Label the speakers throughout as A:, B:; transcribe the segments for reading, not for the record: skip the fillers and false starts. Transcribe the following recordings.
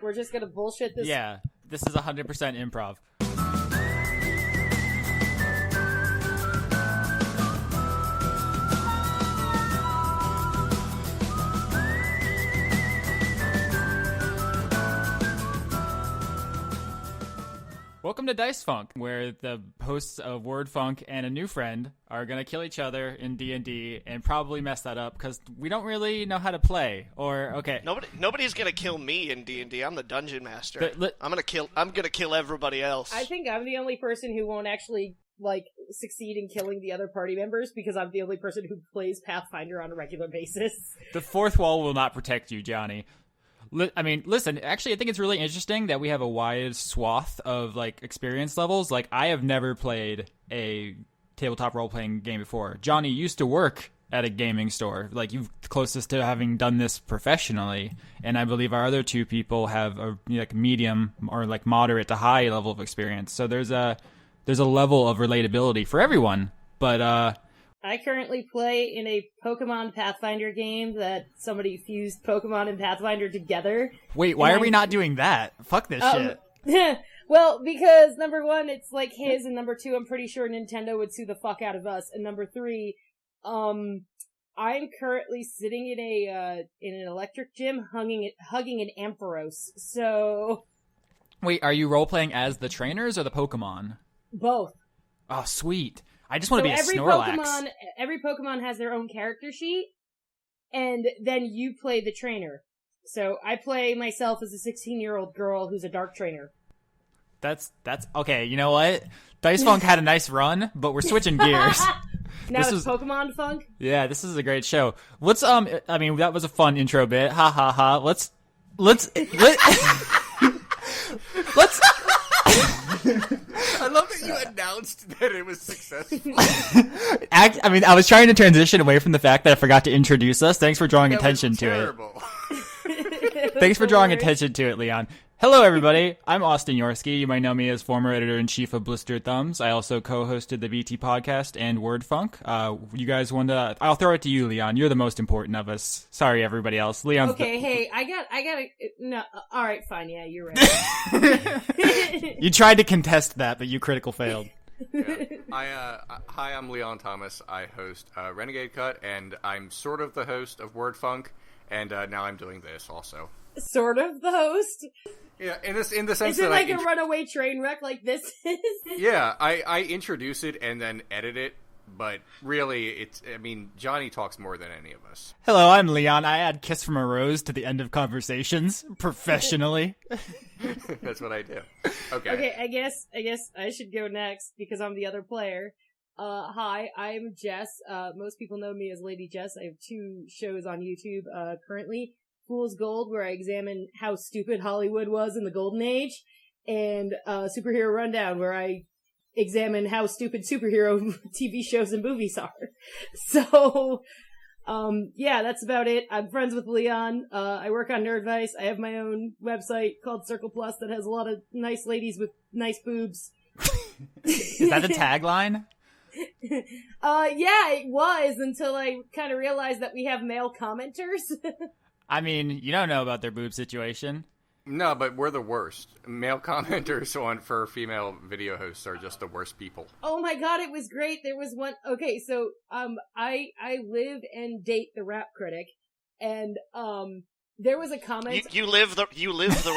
A: We're just gonna bullshit this.
B: Yeah, this is 100% improv. Welcome to Dice Funk, where the hosts of Word Funk and a new friend are going to kill each other in D&D and probably mess that up because we don't really know how to play. Or, okay.
C: Nobody's going to kill me in D&D. I'm the dungeon master. I'm going to kill everybody else.
A: I think I'm the only person who won't actually, succeed in killing the other party members because I'm the only person who plays Pathfinder on a regular basis.
B: The fourth wall will not protect you, Johnny. I mean, listen, actually, I think it's really interesting that we have a wide swath of, experience levels. I have never played a tabletop role-playing game before. Johnny used to work at a gaming store. You're closest to having done this professionally. And I believe our other two people have a medium or, moderate to high level of experience. So there's a level of relatability for everyone. But,
A: I currently play in a Pokemon Pathfinder game that somebody fused Pokemon and Pathfinder together.
B: Wait, why are we not doing that? Fuck this shit.
A: Well, because number one, it's his, and number two, I'm pretty sure Nintendo would sue the fuck out of us, and number three, I'm currently sitting in an electric gym hugging an Ampharos, so...
B: Wait, are you role-playing as the trainers or the Pokemon?
A: Both.
B: Oh, sweet. I just want to be a Snorlax.
A: Every Pokemon has their own character sheet, and then you play the trainer. So I play myself as a 16-year-old girl who's a dark trainer.
B: That's okay. You know what? Dice Funk had a nice run, but we're switching gears.
A: Now it's Pokemon Funk?
B: Yeah, this is a great show. I mean, that was a fun intro bit. Ha ha ha. Let's
D: I love that you announced that it was successful.
B: I was trying to transition away from the fact that I forgot to introduce us. Thanks for drawing attention to it. Thanks for drawing attention to it, Leon. Hello, everybody. I'm Austin Yorsky. You might know me as former editor-in-chief of Blistered Thumbs. I also co-hosted the VT podcast and Word Funk. You guys want to... I'll throw it to you, Leon. You're the most important of us. Sorry, everybody else. Leon's
A: hey, I got no, all right, fine, yeah, you're right.
B: You tried to contest that, but you critical failed.
D: Yeah. Hi, I'm Leon Thomas. I host Renegade Cut, and I'm sort of the host of Word Funk, and now I'm doing this also.
A: Sort of the host?
D: Yeah, in the sense
A: is it
D: that
A: a runaway train wreck like this is?
D: Yeah, I introduce it and then edit it, but really, Johnny talks more than any of us.
B: Hello, I'm Leon. I add Kiss from a Rose to the end of conversations, professionally.
D: That's what I do.
A: Okay, I guess I should go next, because I'm the other player. Hi, I'm Jess. Most people know me as Lady Jess. I have 2 shows on YouTube, currently. Fool's Gold, where I examine how stupid Hollywood was in the Golden Age, and Superhero Rundown, where I examine how stupid superhero TV shows and movies are. So, yeah, that's about it. I'm friends with Leon. I work on Nerdvice. I have my own website called Circle Plus that has a lot of nice ladies with nice boobs.
B: Is that the tagline?
A: Yeah, it was, until I kind of realized that we have male commenters.
B: I mean, you don't know about their boob situation.
D: No, but we're the worst. Male commenters for female video hosts are just the worst people.
A: Oh my god, it was great. There was one. Okay, so I live and date the rap critic, and there was a comment.
C: You live the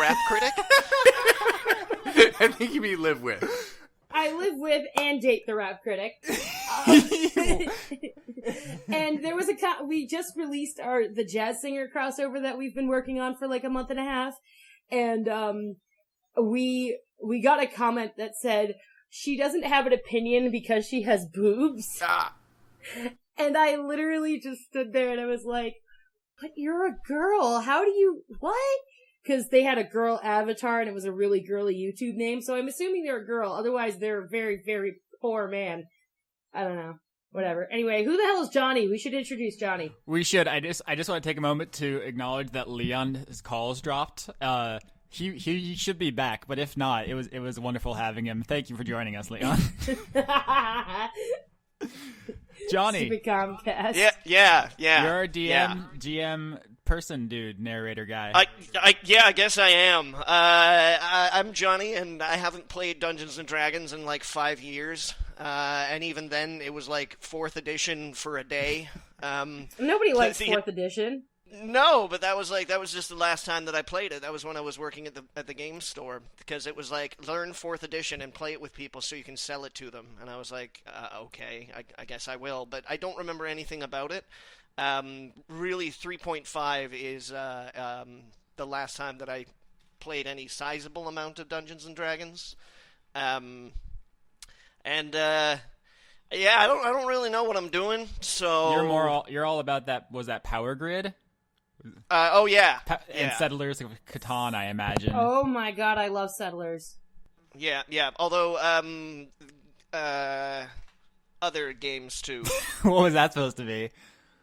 C: rap critic?
D: I think you mean live with.
A: I live with and date the rap critic. And there was we just released the Jazz Singer crossover that we've been working on for a month and a half. And, we got a comment that said, she doesn't have an opinion because she has boobs.
D: Ah.
A: And I literally just stood there and I was like, but you're a girl. How do you, what? Because they had a girl avatar and it was a really girly YouTube name, so I'm assuming they're a girl. Otherwise, they're a very, very poor man. I don't know. Whatever. Anyway, who the hell is Johnny? We should introduce Johnny.
B: We should. I just want to take a moment to acknowledge that Leon's calls dropped. He should be back, but if not, it was wonderful having him. Thank you for joining us, Leon. Johnny.
A: Stupid Comcast.
C: Yeah.
B: You're a GM, person dude, narrator guy.
C: I guess I am. I'm Johnny, and I haven't played Dungeons and Dragons in like 5 years. And even then, it was like 4th edition for a day.
A: Nobody likes 4th edition.
C: No, but that was just the last time that I played it. That was when I was working at the game store, because it was like, learn 4th edition and play it with people so you can sell it to them. And I was like, okay, I guess I will. But I don't remember anything about it. Really, 3.5 is the last time that I played any sizable amount of Dungeons and Dragons. Yeah, I don't really know what I'm doing. So
B: you're all about that. Was that Power Grid?
C: Oh yeah,
B: and Settlers of Catan, I imagine.
A: Oh my god, I love Settlers.
C: Yeah. Although other games too.
B: What was that supposed to be?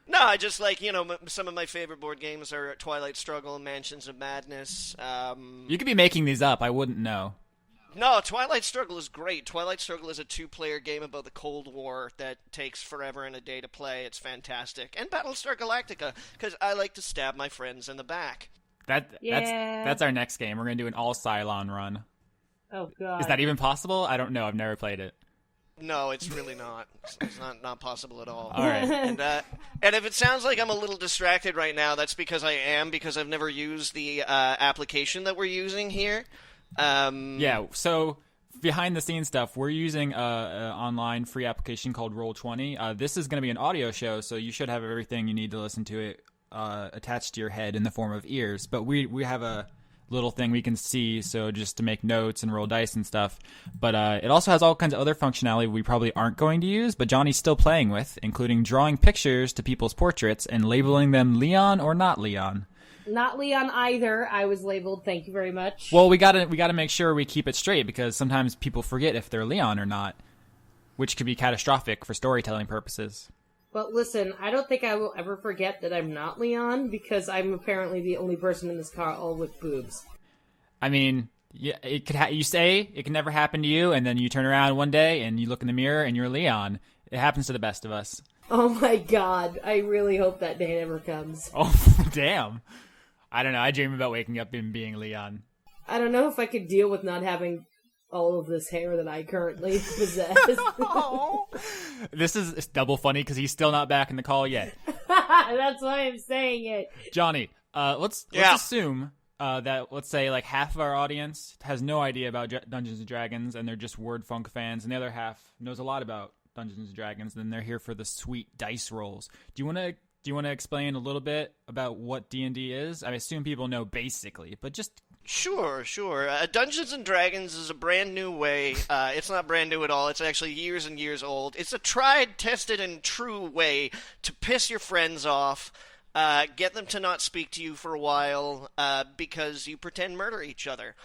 C: No, I just like, some of my favorite board games are Twilight Struggle and Mansions of Madness.
B: You could be making these up. I wouldn't know.
C: No, Twilight Struggle is great. Twilight Struggle is a 2-player game about the Cold War that takes forever and a day to play. It's fantastic. And Battlestar Galactica, because I like to stab my friends in the back.
B: That's our next game. We're going to do an all Cylon run.
A: Oh, God.
B: Is that even possible? I don't know. I've never played it.
C: No, it's really not. It's not possible at all.
B: All right.
C: And if it sounds like I'm a little distracted right now, that's because I am, because I've never used the application that we're using here.
B: Yeah, so behind the scenes stuff, we're using an online free application called Roll20. This is going to be an audio show, so you should have everything you need to listen to it attached to your head in the form of ears. But we have a little thing we can see, so just to make notes and roll dice and stuff. But it also has all kinds of other functionality we probably aren't going to use, but Johnny's still playing with, including drawing pictures to people's portraits and labeling them Leon or not Leon.
A: Not Leon either. I was labeled. Thank you very much.
B: Well, we gotta make sure we keep it straight, because sometimes people forget if they're Leon or not, which could be catastrophic for storytelling purposes.
A: But listen, I don't think I will ever forget that I'm not Leon, because I'm apparently the only person in this car all with boobs.
B: I mean, yeah, it could. You say it can never happen to you, and then you turn around one day and you look in the mirror and you're Leon. It happens to the best of us.
A: Oh my god! I really hope that day never comes.
B: Oh damn! I don't know. I dream about waking up and being Leon.
A: I don't know if I could deal with not having all of this hair that I currently possess.
B: This is double funny because he's still not back in the call yet.
A: That's why I'm saying it.
B: Johnny, let's assume that, let's say, like half of our audience has no idea about Dungeons and Dragons, and they're just Word Funk fans, and the other half knows a lot about Dungeons and Dragons, and they're here for the sweet dice rolls. Do you want to explain a little bit about what D&D is? I assume people know basically, but just...
C: Sure. Dungeons & Dragons is a brand new way. It's not brand new at all. It's actually years and years old. It's a tried, tested, and true way to piss your friends off, get them to not speak to you for a while, because you pretend murder each other.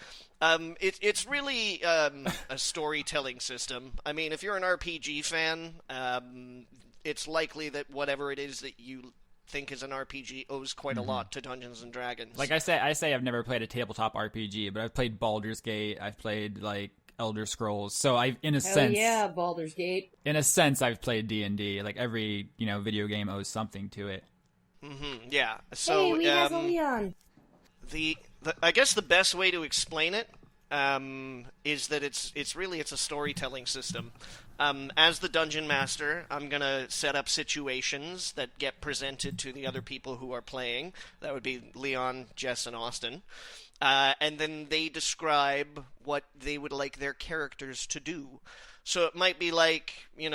C: It's really a storytelling system. I mean, if you're an RPG fan, it's likely that whatever it is that you think is an RPG owes quite a lot to Dungeons and Dragons.
B: Like I say I've never played a tabletop RPG, but I've played Baldur's Gate, I've played like Elder Scrolls, so
A: yeah, Baldur's Gate.
B: In a sense, I've played D&D. Like every video game owes something to it.
C: Mm-hmm. Yeah. So
A: hey, we have a Leon.
C: I guess the best way to explain it is that it's a storytelling system. As the dungeon master, I'm gonna set up situations that get presented to the other people who are playing. That would be Leon, Jess, and Austin. And then they describe what they would like their characters to do. So it might be like, you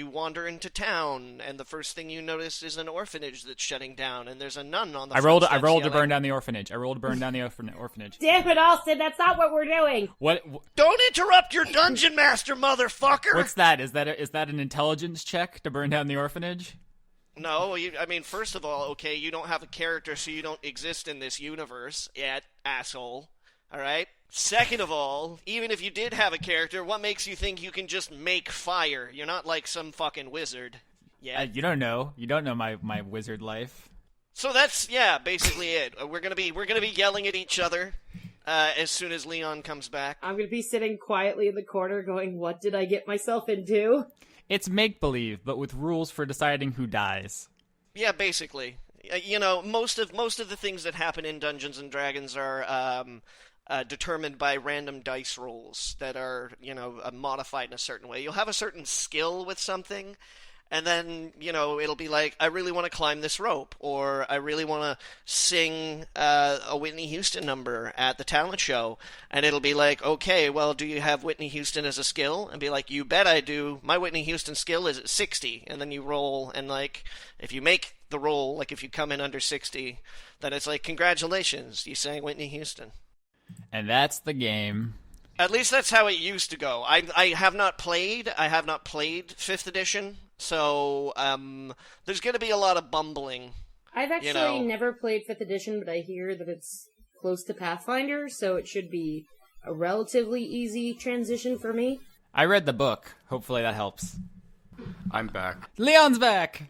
C: wander into town, and the first thing you notice is an orphanage that's shutting down, and there's a nun on the
B: I rolled to burn down the orphanage. Orphanage.
A: Damn it, Austin, that's not what we're doing.
B: What?
C: Don't interrupt your dungeon master, motherfucker!
B: What's that? Is that an intelligence check to burn down the orphanage?
C: No, first of all, okay, you don't have a character, so you don't exist in this universe yet, asshole. Alright? Second of all, even if you did have a character, what makes you think you can just make fire? You're not like some fucking wizard. Yeah.
B: You don't know. You don't know my wizard life.
C: So that's basically it. We're gonna be yelling at each other as soon as Leon comes back.
A: I'm gonna be sitting quietly in the corner going, what did I get myself into?
B: It's make-believe, but with rules for deciding who dies.
C: Yeah, basically. most of the things that happen in Dungeons and Dragons are determined by random dice rolls that are modified in a certain way. You'll have a certain skill with something, and then it'll be like, I really want to climb this rope, or I really want to sing a Whitney Houston number at the talent show, and it'll be like, okay, well, do you have Whitney Houston as a skill? And be like, you bet I do. My Whitney Houston skill is at 60, and then you roll, and like, if you make the roll, like if you come in under 60, then it's like, congratulations, you sang Whitney Houston.
B: And that's the game.
C: At least that's how it used to go. I have not played 5th edition, so there's going to be a lot of bumbling.
A: I've actually never played 5th edition, but I hear that it's close to Pathfinder, so it should be a relatively easy transition for me.
B: I read the book. Hopefully that helps.
D: I'm back.
B: Leon's back!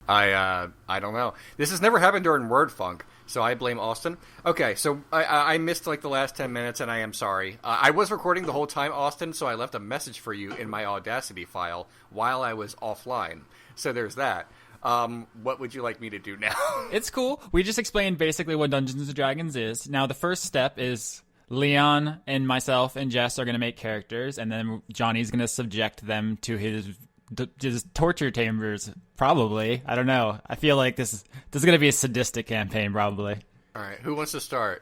D: I don't know. This has never happened during Word Funk, so I blame Austin. Okay, so I missed like the last 10 minutes, and I am sorry. I was recording the whole time, Austin, so I left a message for you in my Audacity file while I was offline. So there's that. What would you like me to do now?
B: It's cool. We just explained basically what Dungeons & Dragons is. Now the first step is Leon and myself and Jess are going to make characters, and then Johnny's going to subject them to his torture chambers, probably. I don't know. I feel like this is going to be a sadistic campaign, probably.
D: All right, who wants to start?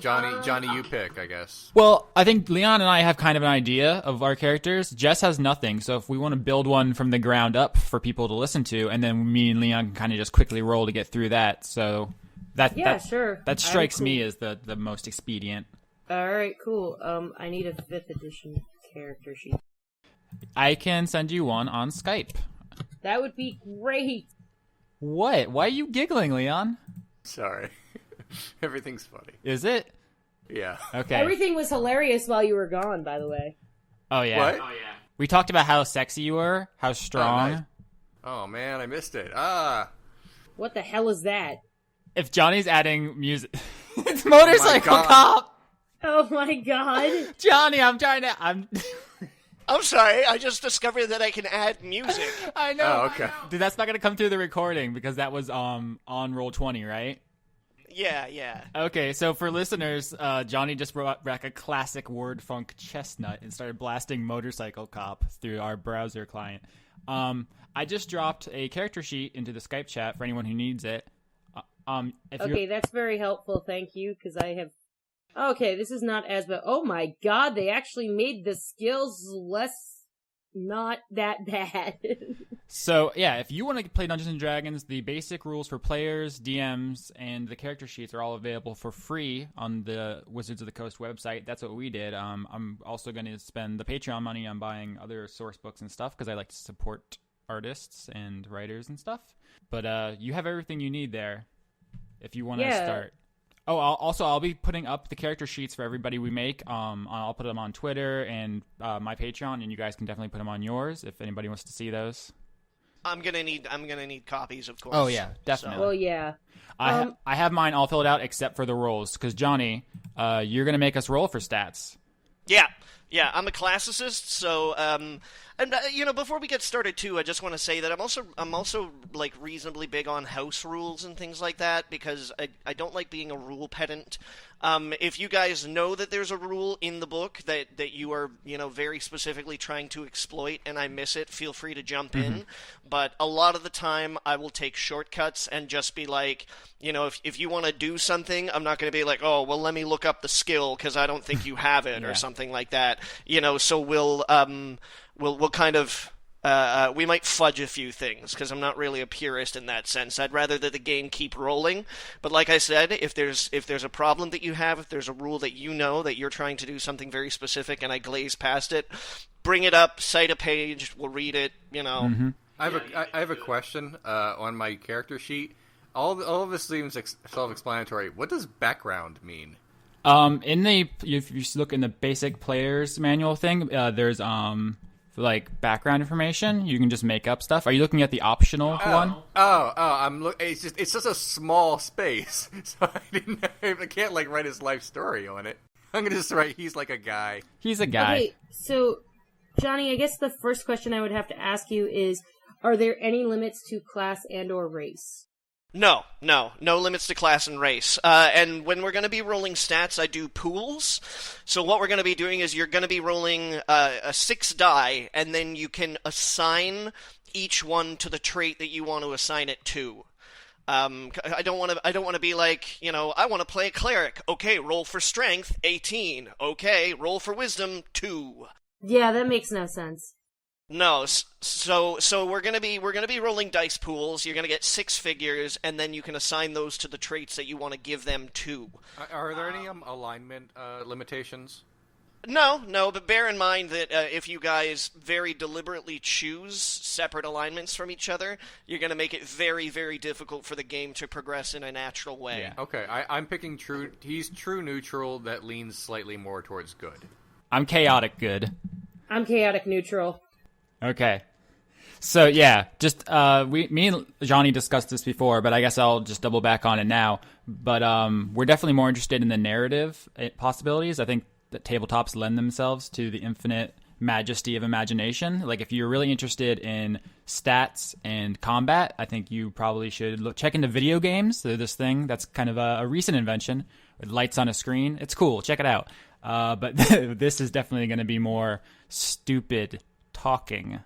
D: Johnny, you pick, I guess.
B: Well, I think Leon and I have kind of an idea of our characters. Jess has nothing, so if we want to build one from the ground up for people to listen to, and then me and Leon can kind of just quickly roll to get through that. So
A: sure.
B: That strikes me as the most expedient.
A: All right, cool. I need a 5th edition character sheet.
B: I can send you one on Skype.
A: That would be great.
B: What? Why are you giggling, Leon?
D: Sorry. Everything's funny.
B: Is it?
D: Yeah.
B: Okay.
A: Everything was hilarious while you were gone, by the way.
B: Oh, yeah.
D: What?
B: Oh, yeah. We talked about how sexy you were, how strong.
D: Oh, nice. Oh, man, I missed it.
A: What the hell is that?
B: If Johnny's adding music... It's Motorcycle Cop!
A: Oh, my God.
B: Johnny, I'm...
C: I'm sorry, I just discovered that I can add music.
B: I know.
D: Oh, okay.
B: Dude, that's not going to come through the recording because that was on Roll20, right?
C: Yeah.
B: Okay, so for listeners, Johnny just brought back a classic word funk chestnut and started blasting Motorcycle Cop through our browser client. I just dropped a character sheet into the Skype chat for anyone who needs it.
A: Okay, that's very helpful, thank you, because I have... Okay, this is not as bad. Oh my God, they actually made the skills not that bad.
B: So, yeah, if you want to play Dungeons & Dragons, the basic rules for players, DMs, and the character sheets are all available for free on the Wizards of the Coast website. That's what we did. I'm also going to spend the Patreon money on buying other source books and stuff because I like to support artists and writers and stuff. But you have everything you need there if you want to start. Oh, I'll be putting up the character sheets for everybody we make. I'll put them on Twitter and my Patreon, and you guys can definitely put them on yours if anybody wants to see those.
C: I'm gonna need copies, of course.
B: Oh yeah, definitely.
A: Well, yeah.
B: I have mine all filled out except for the rolls because Johnny, you're gonna make us roll for stats.
C: Yeah, I'm a classicist, so before we get started too, I just want to say that I'm also like reasonably big on house rules and things like that because I don't like being a rule pedant. If you guys know that there's a rule in the book that you are, very specifically trying to exploit and I miss it, feel free to jump in. But a lot of the time I will take shortcuts and just be like, if you want to do something, I'm not going to be like, oh, well, let me look up the skill because I don't think you have it or something like that. So we'll kind of... we might fudge a few things, because I'm not really a purist in that sense. I'd rather that the game keep rolling. But like I said, if there's a problem that you have, if there's a rule that that you're trying to do something very specific and I glaze past it, bring it up, cite a page, we'll read it,
D: I have a question on my character sheet. All of this seems self-explanatory. What does background mean?
B: If you look in the basic player's manual thing, there's like background information. You can just make up stuff. Are you looking at the optional one?
D: It's just a small space, so I can't like write his life story on it. I'm gonna just write he's like a guy.
B: He's a guy.
A: Okay, so Johnny, I guess the first question I would have to ask you is: are there any limits to class and/or race?
C: No limits to class and race. And when we're going to be rolling stats, I do pools. So what we're going to be doing is you're going to be rolling a 6 die, and then you can assign each one to the trait that you want to assign it to. I don't want to be like, I want to play a cleric. Okay, roll for strength, 18. Okay, roll for wisdom, 2.
A: Yeah, that makes no sense.
C: No, so we're gonna be rolling dice pools. You're gonna get 6 figures, and then you can assign those to the traits that you want to give them to.
D: Are there any alignment limitations?
C: No, but bear in mind that if you guys very deliberately choose separate alignments from each other, you're gonna make it very, very difficult for the game to progress in a natural way.
B: Yeah.
D: Okay, I'm picking true. He's true neutral that leans slightly more towards good.
B: I'm chaotic good.
A: I'm chaotic neutral.
B: Okay. So yeah, just me and Johnny discussed this before, but I guess I'll just double back on it now. But we're definitely more interested in the narrative possibilities. I think that tabletops lend themselves to the infinite majesty of imagination. Like if you're really interested in stats and combat, I think you probably should check into video games. They're this thing that's kind of a recent invention with lights on a screen. It's cool. Check it out. But this is definitely going to be more stupid talking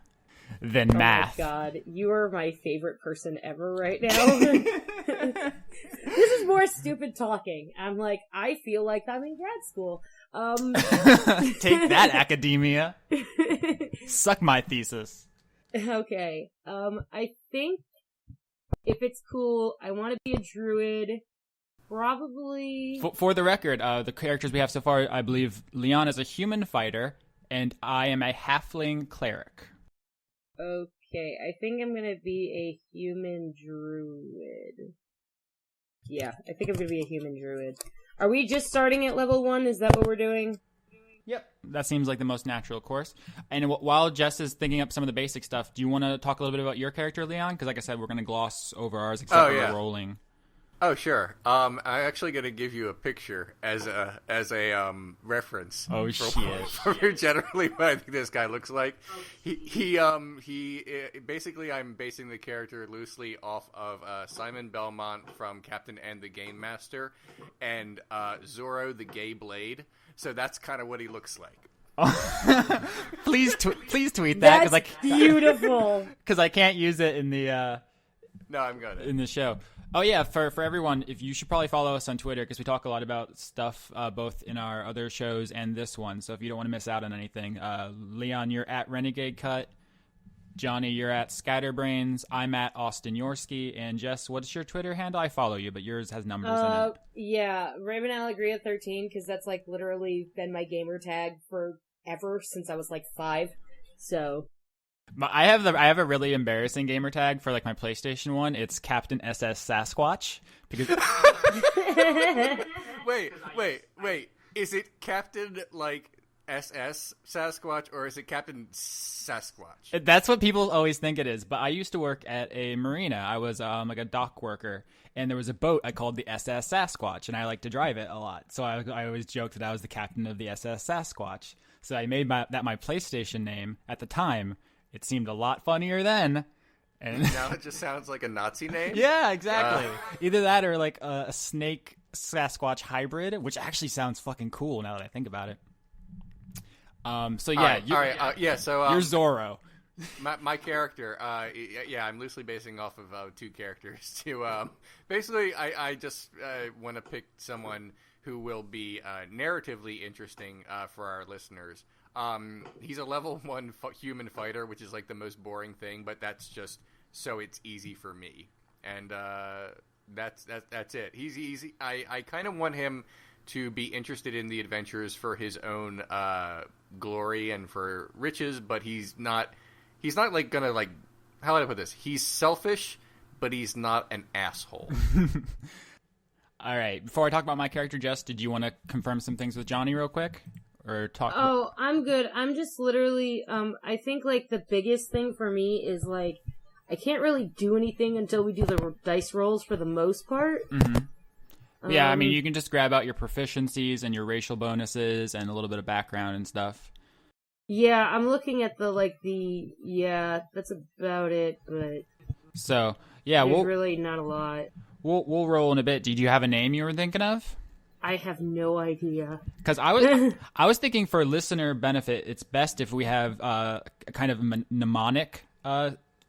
B: than math.
A: Oh my god, you are my favorite person ever right now. This is more stupid talking. I'm like, I feel like I'm in grad school.
B: Take that, academia. Suck my thesis.
A: Okay. I think if it's cool, I want to be a druid. Probably.
B: For the record, the characters we have so far, I believe Leon is a human fighter, and I am a halfling cleric.
A: Okay, I think I'm gonna be a human druid. Yeah, I think I'm gonna be a human druid. Are we just starting at level 1? Is that what we're doing?
B: Yep. That seems like the most natural course. And while Jess is thinking up some of the basic stuff, do you want to talk a little bit about your character, Leon? Because like I said, we're going to gloss over ours except for rolling.
D: Oh, sure. I'm actually going to give you a picture as a reference.
B: Oh, shit.
D: For generally what I think this guy looks like. He basically, I'm basing the character loosely off of Simon Belmont from Captain and the Game Master and Zorro the Gay Blade. So that's kind of what he looks like.
B: Please tweet that.
A: That's beautiful.
B: Because I can't use it in the...
D: No, I'm going to.
B: In the show. Oh, yeah, for everyone, if you should probably follow us on Twitter because we talk a lot about stuff both in our other shows and this one. So if you don't want to miss out on anything, Leon, you're at Renegade Cut. Johnny, you're at Scatterbrains. I'm at Austin Yorsky. And Jess, what's your Twitter handle? I follow you, but yours has numbers in it.
A: Yeah, Raven Allegria 13 because that's like literally been my gamer tag forever since I was like 5. So...
B: I have a really embarrassing gamer tag for like my PlayStation 1. It's Captain SS Sasquatch because
D: wait. Is it Captain like SS Sasquatch or is it Captain Sasquatch?
B: That's what people always think it is. But I used to work at a marina. I was like a dock worker, and there was a boat I called the SS Sasquatch, and I like to drive it a lot. So I always joked that I was the captain of the SS Sasquatch. So I made that my PlayStation name at the time. It seemed a lot funnier then. And
D: now it just sounds like a Nazi name?
B: Yeah, exactly. Either that or like a snake Sasquatch hybrid, which actually sounds fucking cool now that I think about it. So yeah.
D: You're
B: Zorro.
D: My character, I'm loosely basing off of 2 characters. Basically, I just want to pick someone who will be narratively interesting for our listeners. He's a level 1 human fighter, which is like the most boring thing, but that's just so it's easy for me. And that's it. He's easy. I kind of want him to be interested in the adventures for his own glory and for riches, but he's not like gonna like, how would I put this? He's selfish, but he's not an asshole.
B: All right. Before I talk about my character, Jess, did you want to confirm some things with Johnny real quick? Or talk?
A: Oh, I'm good. I'm just literally, I think like the biggest thing for me is like, I can't really do anything until we do the dice rolls for the most part.
B: Mm-hmm. Yeah, I mean, you can just grab out your proficiencies and your racial bonuses and a little bit of background and stuff.
A: Yeah, I'm looking at that's about it, but...
B: So yeah,
A: There's really not a lot.
B: we'll roll in a bit. Did you have a name you were thinking of?
A: I have no idea.
B: Because I was thinking for listener benefit, it's best if we have a kind of mnemonic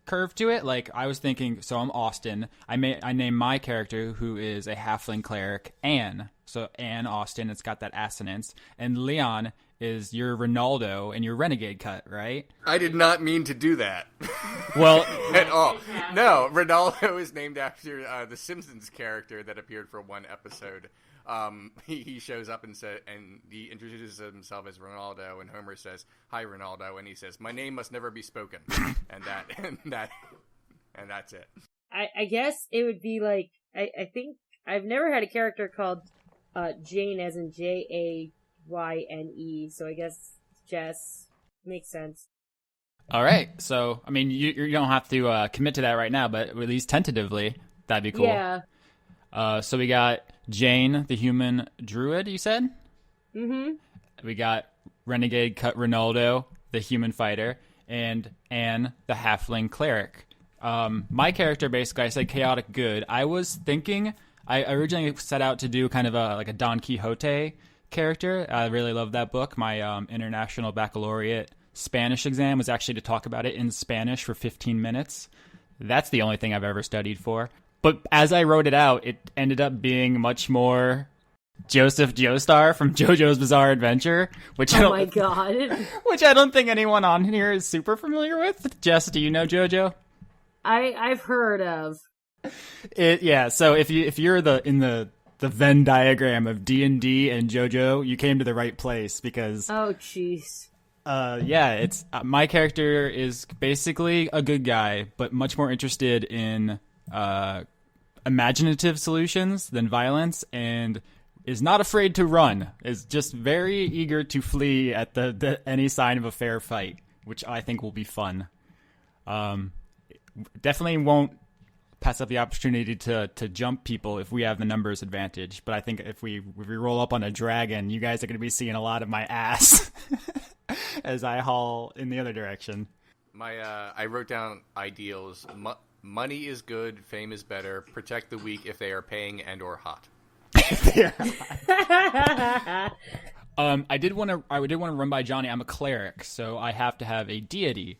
B: curve to it. Like I was thinking, so I'm Austin. I name my character, who is a halfling cleric, Anne. So Anne Austin. It's got that assonance. And Leon is your Rinaldo and your renegade cut, right?
D: I did not mean to do that.
B: Well,
D: at all. No, Rinaldo is named after the Simpsons character that appeared for one episode. He shows up and he introduces himself as Rinaldo, and Homer says, "Hi, Rinaldo," and he says, "My name must never be spoken," and that's it.
A: I guess it would be like, I think I've never had a character called Jayne, as in Jayne, so I guess Jess makes sense.
B: All right. So, I mean, you don't have to commit to that right now, but at least tentatively, that'd be cool.
A: Yeah.
B: So we got Jayne, the human druid, you said?
A: Mm-hmm.
B: We got renegade cut Rinaldo, the human fighter, and Anne, the halfling cleric. My character, basically, I said chaotic good. I was thinking, I originally set out to do kind of a Don Quixote character. I really love that book. My international baccalaureate Spanish exam was actually to talk about it in Spanish for 15 minutes. That's the only thing I've ever studied for. But as I wrote it out, it ended up being much more Joseph Joestar from JoJo's Bizarre Adventure, which
A: Oh my god.
B: which I don't think anyone on here is super familiar with. Jess, do you know JoJo?
A: I've heard of.
B: Yeah, so if you're in the Venn diagram of D&D and JoJo, you came to the right place because
A: Oh jeez.
B: yeah, it's my character is basically a good guy, but much more interested in imaginative solutions than violence, and is not afraid to run. Is just very eager to flee at the any sign of a fair fight, which I think will be fun. Definitely won't pass up the opportunity to jump people if we have the numbers advantage. But I think if we roll up on a dragon, you guys are going to be seeing a lot of my ass as I haul in the other direction.
D: I wrote down ideals. Money is good, fame is better. Protect the weak if they are paying and or hot.
B: I did want to run by Johnny. I'm a cleric, so I have to have a deity.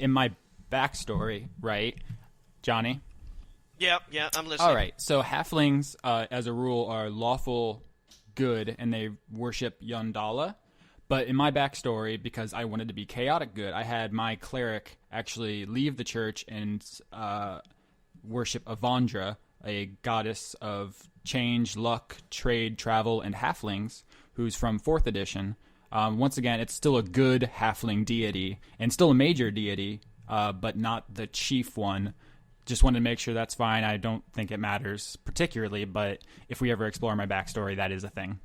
B: In my backstory, right, Johnny?
C: Yeah, I'm listening.
B: All right, so halflings, as a rule, are lawful good, and they worship Yondala. But in my backstory, because I wanted to be chaotic good, I had my cleric actually leave the church and worship Avandra, a goddess of change, luck, trade, travel, and halflings, who's from 4th edition. Once again, it's still a good halfling deity, and still a major deity, but not the chief one. Just wanted to make sure that's fine. I don't think it matters particularly, but if we ever explore my backstory, that is a thing.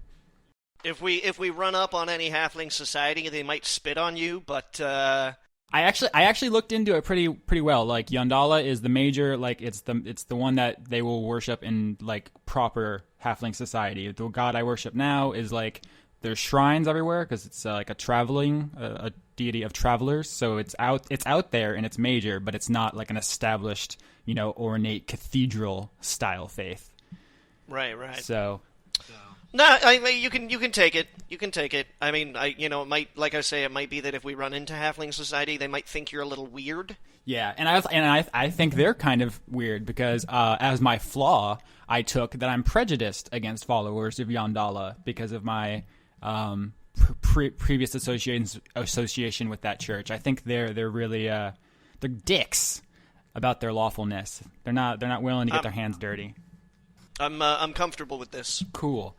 C: If we run up on any halfling society, they might spit on you, but
B: I actually looked into it pretty well. Like Yondala is the major, like it's the one that they will worship in like proper halfling society. The god I worship now is like there's shrines everywhere because it's like a deity of travelers. So it's out there and it's major, but it's not like an established, ornate cathedral style faith.
C: Right.
B: So.
C: No, you can take it. You can take it. I mean, it might, like I say, it might be that if we run into halfling society, they might think you're a little weird.
B: Yeah, and I think they're kind of weird because as my flaw, I took that I'm prejudiced against followers of Yondala because of my previous association with that church. I think they're really they're dicks about their lawfulness. They're not willing to get their hands dirty.
C: I'm comfortable with this.
B: Cool.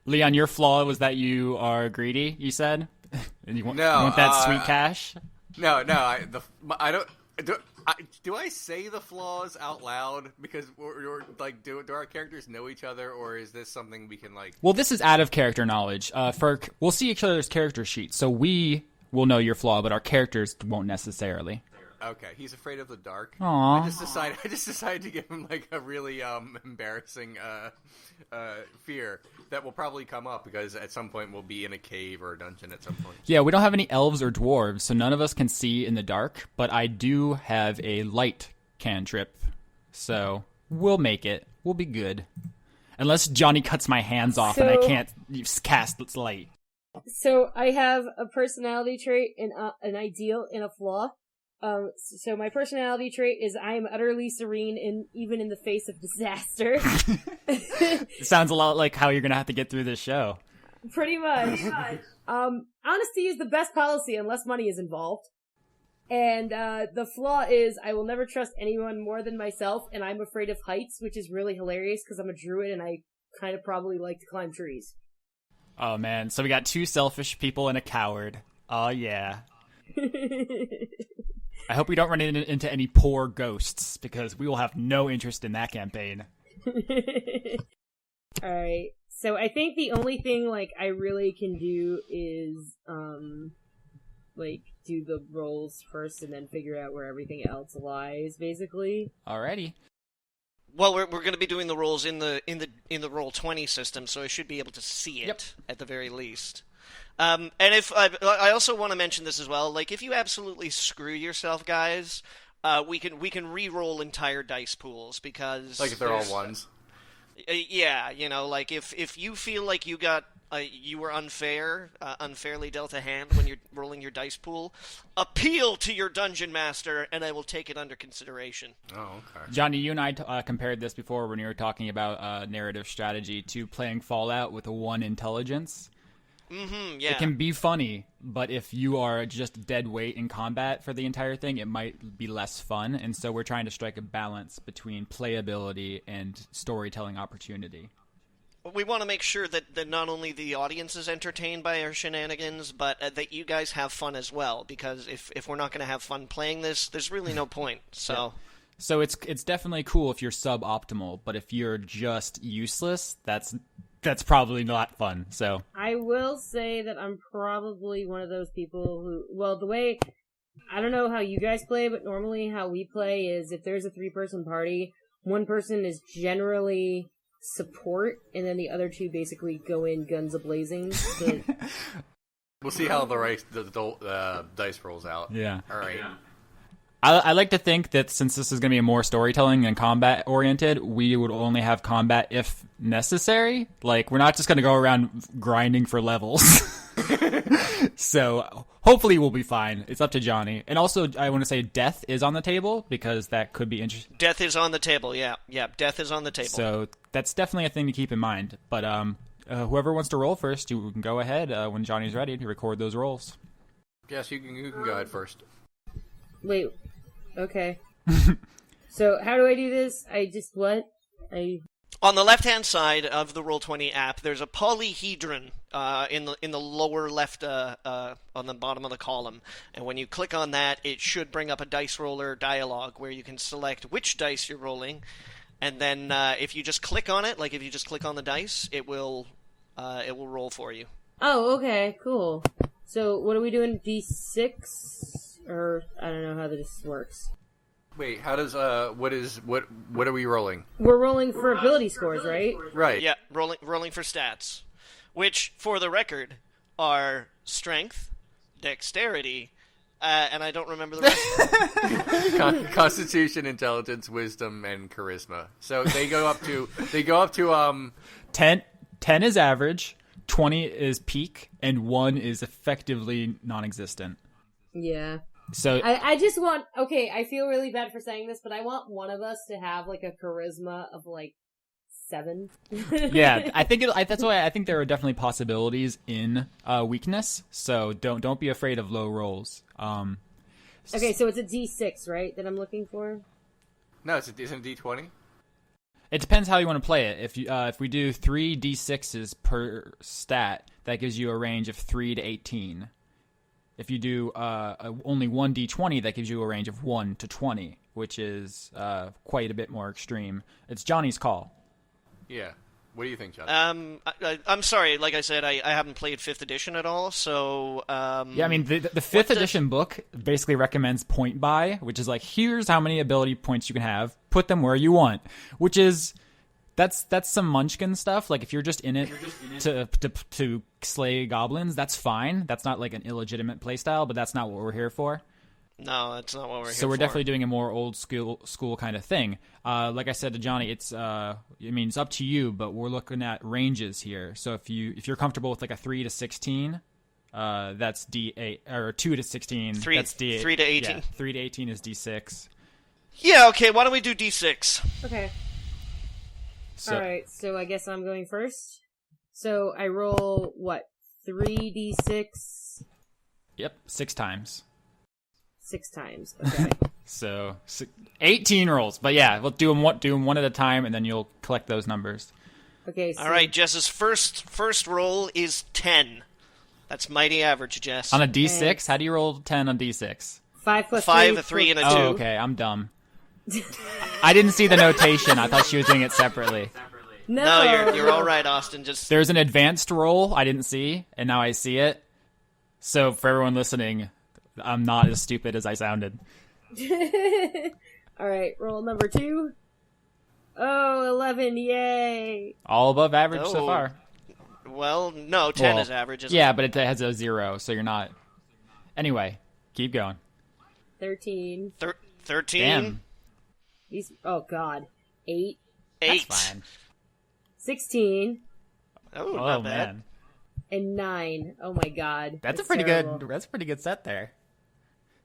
B: Leon, your flaw was that you are greedy, you said? And you want that sweet cash?
D: No, I don't. Do I say the flaws out loud? Because do our characters know each other, or is this something we can like?
B: Well, this is out of character knowledge. We'll see each other's character sheets, so we will know your flaw, but our characters won't necessarily.
D: Okay, he's afraid of the dark.
B: Aww.
D: I just decided to give him like a really embarrassing fear that will probably come up because at some point we'll be in a cave or a dungeon at some point.
B: Yeah, we don't have any elves or dwarves, so none of us can see in the dark. But I do have a light cantrip, so we'll make it. We'll be good. Unless Johnny cuts my hands off and I can't cast light.
A: So I have a personality trait, an ideal, and a flaw. So my personality trait is I am utterly serene even in the face of disaster.
B: It sounds a lot like how you're gonna have to get through this show.
A: Pretty much. Honesty is the best policy unless money is involved. And the flaw is I will never trust anyone more than myself, and I'm afraid of heights, which is really hilarious because I'm a druid and I kind of probably like to climb trees.
B: Oh man, so we got 2 selfish people and a coward. Oh yeah. I hope we don't run into any poor ghosts, because we will have no interest in that campaign.
A: Alright, so I think the only thing, I really can do is, do the rolls first and then figure out where everything else lies, basically.
B: Alrighty.
C: Well, we're going to be doing the rolls in the Roll20 system, so I should be able to see it at the very least. And if I also want to mention this as well, if you absolutely screw yourself, guys, we can re-roll entire dice pools, because
D: if they're all ones.
C: Yeah, if you feel like you were unfairly dealt a hand when you're rolling your dice pool, appeal to your dungeon master, and I will take it under consideration.
D: Oh, okay.
B: Johnny, you and I compared this before when you were talking about narrative strategy to playing Fallout with a 1 intelligence.
C: Mm-hmm, yeah.
B: It can be funny, but if you are just dead weight in combat for the entire thing, it might be less fun, and so we're trying to strike a balance between playability and storytelling opportunity.
C: We want to make sure that not only the audience is entertained by our shenanigans, but that you guys have fun as well, because if we're not going to have fun playing this, there's really no point. So
B: yeah. So it's definitely cool if you're suboptimal, but if you're just useless, that's probably not fun. So
A: I will say that I'm probably one of those people who, the way, I don't know how you guys play, but normally how we play is if there's a 3-person party, one person is generally support, and then the other 2 basically go in guns a-blazing.
D: We'll see how the dice rolls out.
B: Yeah.
D: All right. Yeah.
B: I like to think that since this is going to be more storytelling and combat oriented, we would only have combat if necessary. We're not just going to go around grinding for levels. So hopefully we'll be fine. It's up to Johnny. And also, I want to say death is on the table, because that could be interesting.
C: Death is on the table, yeah. Yeah, death is on the table.
B: So that's definitely a thing to keep in mind. But whoever wants to roll first, you can go ahead when Johnny's ready to record those rolls.
D: Yes, you can go ahead first.
A: Wait. Okay. So how do I do this?
C: On the left-hand side of the Roll20 app, there's a polyhedron in the lower left on the bottom of the column. And when you click on that, it should bring up a dice roller dialog where you can select which dice you're rolling. And then if you just click on it, if you just click on the dice, it will roll for you.
A: Oh, okay, cool. So what are we doing? D6? Or I don't know how this works.
D: Wait, how does what are we rolling?
A: We're rolling for ability scores, right?
D: Right.
C: Yeah, rolling for stats, which for the record are strength, dexterity, and I don't remember the rest.
D: Constitution, intelligence, wisdom, and charisma. So they go up to
B: 10 is average, 20 is peak, and 1 is effectively non-existent.
A: Yeah.
B: So
A: I just want, I feel really bad for saying this, but I want one of us to have a charisma of 7.
B: Yeah, that's why I think there are definitely possibilities in weakness. So don't be afraid of low rolls.
A: Okay, so it's a D6, right, that I'm looking for?
D: No, isn't it D20?
B: It depends how you want to play it. If we do 3 D6s per stat, that gives you a range of 3 to 18. If you do only 1 D20, that gives you a range of 1 to 20, which is quite a bit more extreme. It's Johnny's call.
D: Yeah. What do you think, Johnny?
C: I'm sorry. Like I said, I haven't played 5th edition at all, so...
B: Yeah, I mean, the 5th edition book basically recommends point buy, which is here's how many ability points you can have, put them where you want, which is... That's some Munchkin stuff. If you're just in it to slay goblins, that's fine. That's not an illegitimate playstyle, but that's not what we're here for.
C: No, that's not what we're here
B: So we're
C: for.
B: definitely doing a more old school kind of thing. Like I said to Johnny, it's it's up to you, but we're looking at ranges here. So if you're comfortable with like a 3 to 16, that's D8, or 2 to 16, that's D8.
C: 3 to 18.
B: Yeah, 3 to 18 is D6.
C: Yeah, okay, why don't we do D6?
A: Okay.
B: So,
A: Alright, so I guess I'm going first. So I roll, what, 3d6?
B: Yep, 6 times.
A: 6 times, okay.
B: So 18 rolls, but yeah, we'll do them one at a time, and then you'll collect those numbers.
A: Okay, so...
C: Alright, Jess's first roll is 10. That's mighty average, Jess.
B: On a D6, how do you roll 10 on D6?
A: 5 plus
C: 5,
A: 3,
C: a 3, and a 2.
B: Oh, okay, I'm dumb. I didn't see the notation. I thought she was doing it separately.
C: No, you're all right, Austin. Just
B: There's an advanced roll I didn't see, and now I see it. So for everyone listening, I'm not as stupid as I sounded.
A: Alright, roll number 2. Oh, 11, yay!
B: All above average so
C: Oh.
B: far.
C: well, no, 10 is average. Isn't
B: Yeah,
C: it?
B: but it has a 0, so you're not. Anyway, keep going.
A: 13.
C: 13.
B: Damn.
A: Oh, God. 8.
C: 8.
B: That's fine.
A: 16.
C: Oh,
B: Oh,
C: not bad.
B: man.
A: And 9. Oh, my God.
B: That's a
A: That's
B: pretty
A: terrible.
B: good. That's a pretty good set there.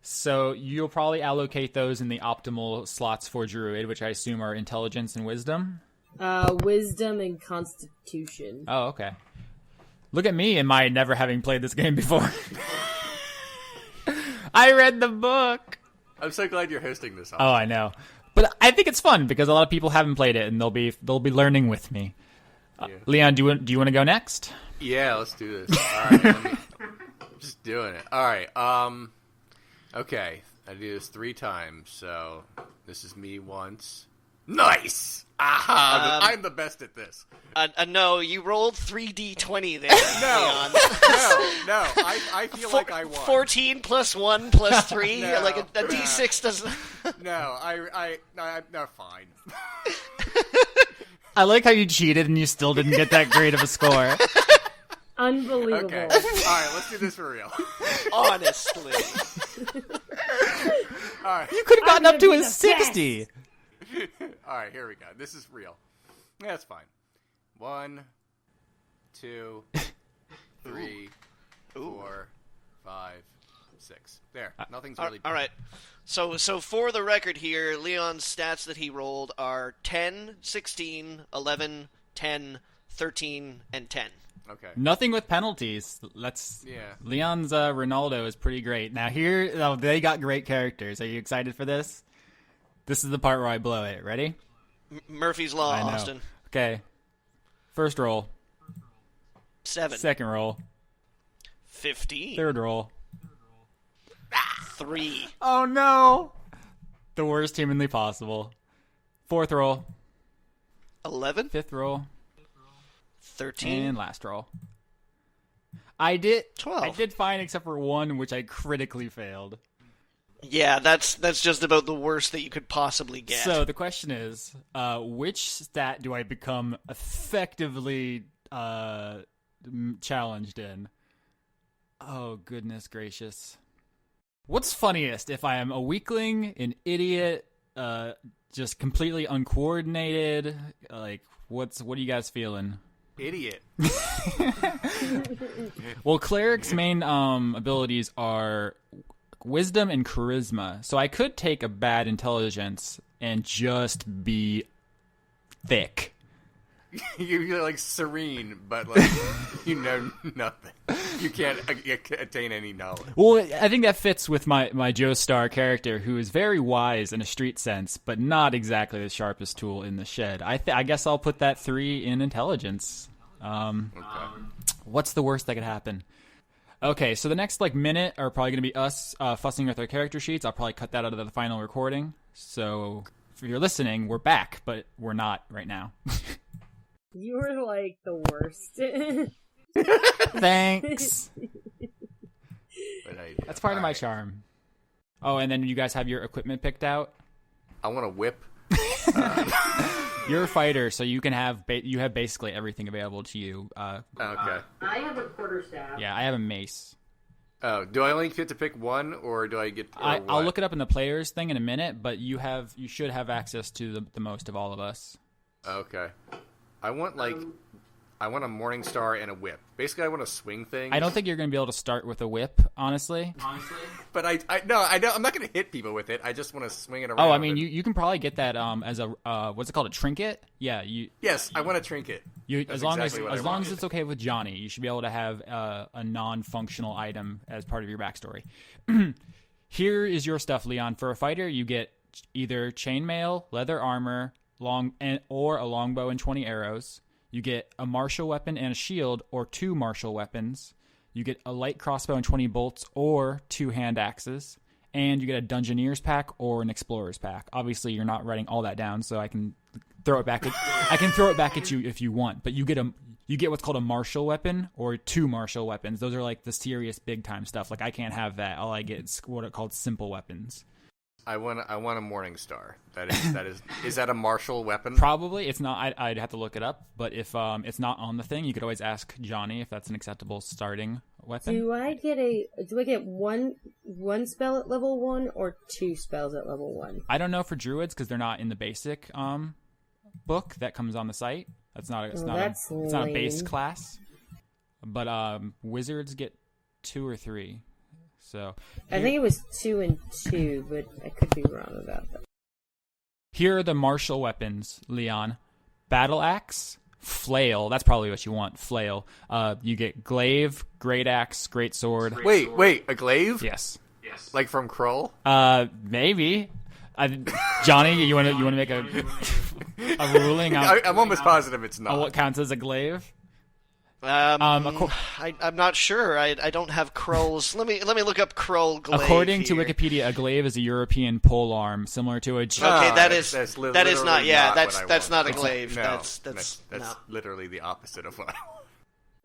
B: So you'll probably allocate those in the optimal slots for Druid, which I assume are Intelligence and Wisdom.
A: Wisdom and Constitution.
B: Oh, okay. Look at me and my never having played this game before. I read the book.
D: I'm so glad you're hosting this.
B: Oh, I know, but I think it's fun because a lot of people haven't played it, and they'll be learning with me.
D: Yeah.
B: Leon, do you want to go next?
D: Yeah, let's do this. All right, I'm just doing it. All right. Okay, I do this 3 times, so this is me once. Nice! Aha! I'm the best at this.
C: No, you rolled 3d20 there.
D: No, no. I feel like I won.
C: 14 plus 1 plus 3.
D: No,
C: like a d6 doesn't.
D: No, no, fine.
B: I like how you cheated and you still didn't get that great of a score.
A: Unbelievable.
D: Okay. All right, let's do this for real.
C: Honestly.
D: All right.
B: You could have gotten
A: I'm
B: up to
A: gonna
B: a
A: be the
B: 60.
D: All right, here we go. This is real. Yeah, that's fine. 1, 2, 3, 4, 5, 6. There. Nothing's really.
C: All right. So for the record here, Leon's stats that he rolled are 10, 16, 11, 10, 13, and 10.
D: Okay.
B: Nothing with penalties. Leon's Rinaldo is pretty great. Now they got great characters. Are you excited for this? This is the part where I blow it. Ready?
C: Murphy's Law,
B: I know.
C: Austin.
B: Okay. First roll.
C: 7.
B: Second roll.
C: 15.
B: Third roll.
C: 3.
B: Oh no! The worst humanly possible. Fourth roll.
C: 11.
B: Fifth roll.
C: 13.
B: And last roll. I did
C: 12.
B: I did fine except for one, which I critically failed.
C: Yeah, that's just about the worst that you could possibly get.
B: So the question is, which stat do I become effectively challenged in? Oh, goodness gracious. What's funniest, if I am a weakling, an idiot, just completely uncoordinated? Like, what are you guys feeling?
D: Idiot.
B: Well, cleric's main abilities are wisdom and charisma. So I could take a bad intelligence and just be thick.
D: You're like serene, but like you know nothing. You can't attain any knowledge.
B: Well, I think that fits with my Joe Star character, who is very wise in a street sense, but not exactly the sharpest tool in the shed. I guess I'll put that 3 in intelligence.
D: Okay.
B: What's the worst that could happen? Okay, so the next minute are probably going to be us fussing with our character sheets. I'll probably cut that out of the final recording. So if you're listening, we're back, but we're not right now.
A: You were like the worst.
B: Thanks.
D: But
B: That's part of my charm. Oh, and then you guys have your equipment picked out?
D: I want to whip.
B: You're a fighter, so you can have you have basically everything available to you.
D: Okay.
A: I have a quarterstaff.
B: Yeah, I have a mace.
D: Oh, do I only get to pick one, or do I get?
B: I'll look it up in the players thing in a minute, but you should have access to the most of all of us.
D: Okay, I want a Morning Star and a whip. Basically, I want to swing things.
B: I don't think you're going to be able to start with a whip, honestly.
D: But I'm not going to hit people with it. I just want to swing it around.
B: Oh, I mean, you can probably get that as a what's it called, a trinket? Yeah,
D: Yes, I want a trinket.
B: As long as it's okay with Johnny, you should be able to have a non-functional item as part of your backstory. Here is your stuff, Leon. For a fighter, you get either chainmail, leather armor, or a longbow and 20 arrows. You get a martial weapon and a shield, or 2 martial weapons. You get a light crossbow and 20 bolts, or 2 hand axes. And you get a Dungeoneer's pack or an Explorer's pack. Obviously, you're not writing all that down, so I can throw it back at you if you want. But you get what's called a martial weapon or 2 martial weapons. Those are like the serious big time stuff. Like I can't have that. All I get is what are called simple weapons.
D: I want a Morning Star. Is that a martial weapon?
B: Probably. It's not. I'd have to look it up. But if it's not on the thing, you could always ask Johnny if that's an acceptable starting weapon.
A: Do I get one spell at level 1 or 2 spells at level 1?
B: I don't know for druids because they're not in the basic book that comes on the site. It's not a base class. But wizards get 2 or 3. So
A: I think it was 2 and 2, but I could be wrong about that.
B: Here are the martial weapons, Leon. Battle axe, flail. That's probably what you want. Flail. You get glaive, great axe, great sword.
D: Wait, a glaive?
B: Yes.
D: Like from Krull?
B: Maybe. Johnny, you want to make a ruling on?
D: I'm almost positive it's not.
B: On what counts as a glaive?
C: I'm not sure. I don't have Krull's. Let me look up Krull glaive.
B: According to
C: here.
B: Wikipedia, a glaive is a European polearm similar to a.
C: Okay, that is not. Yeah, that's not a
D: want.
C: glaive.
D: No,
C: that's
D: no. Literally the opposite of what I want.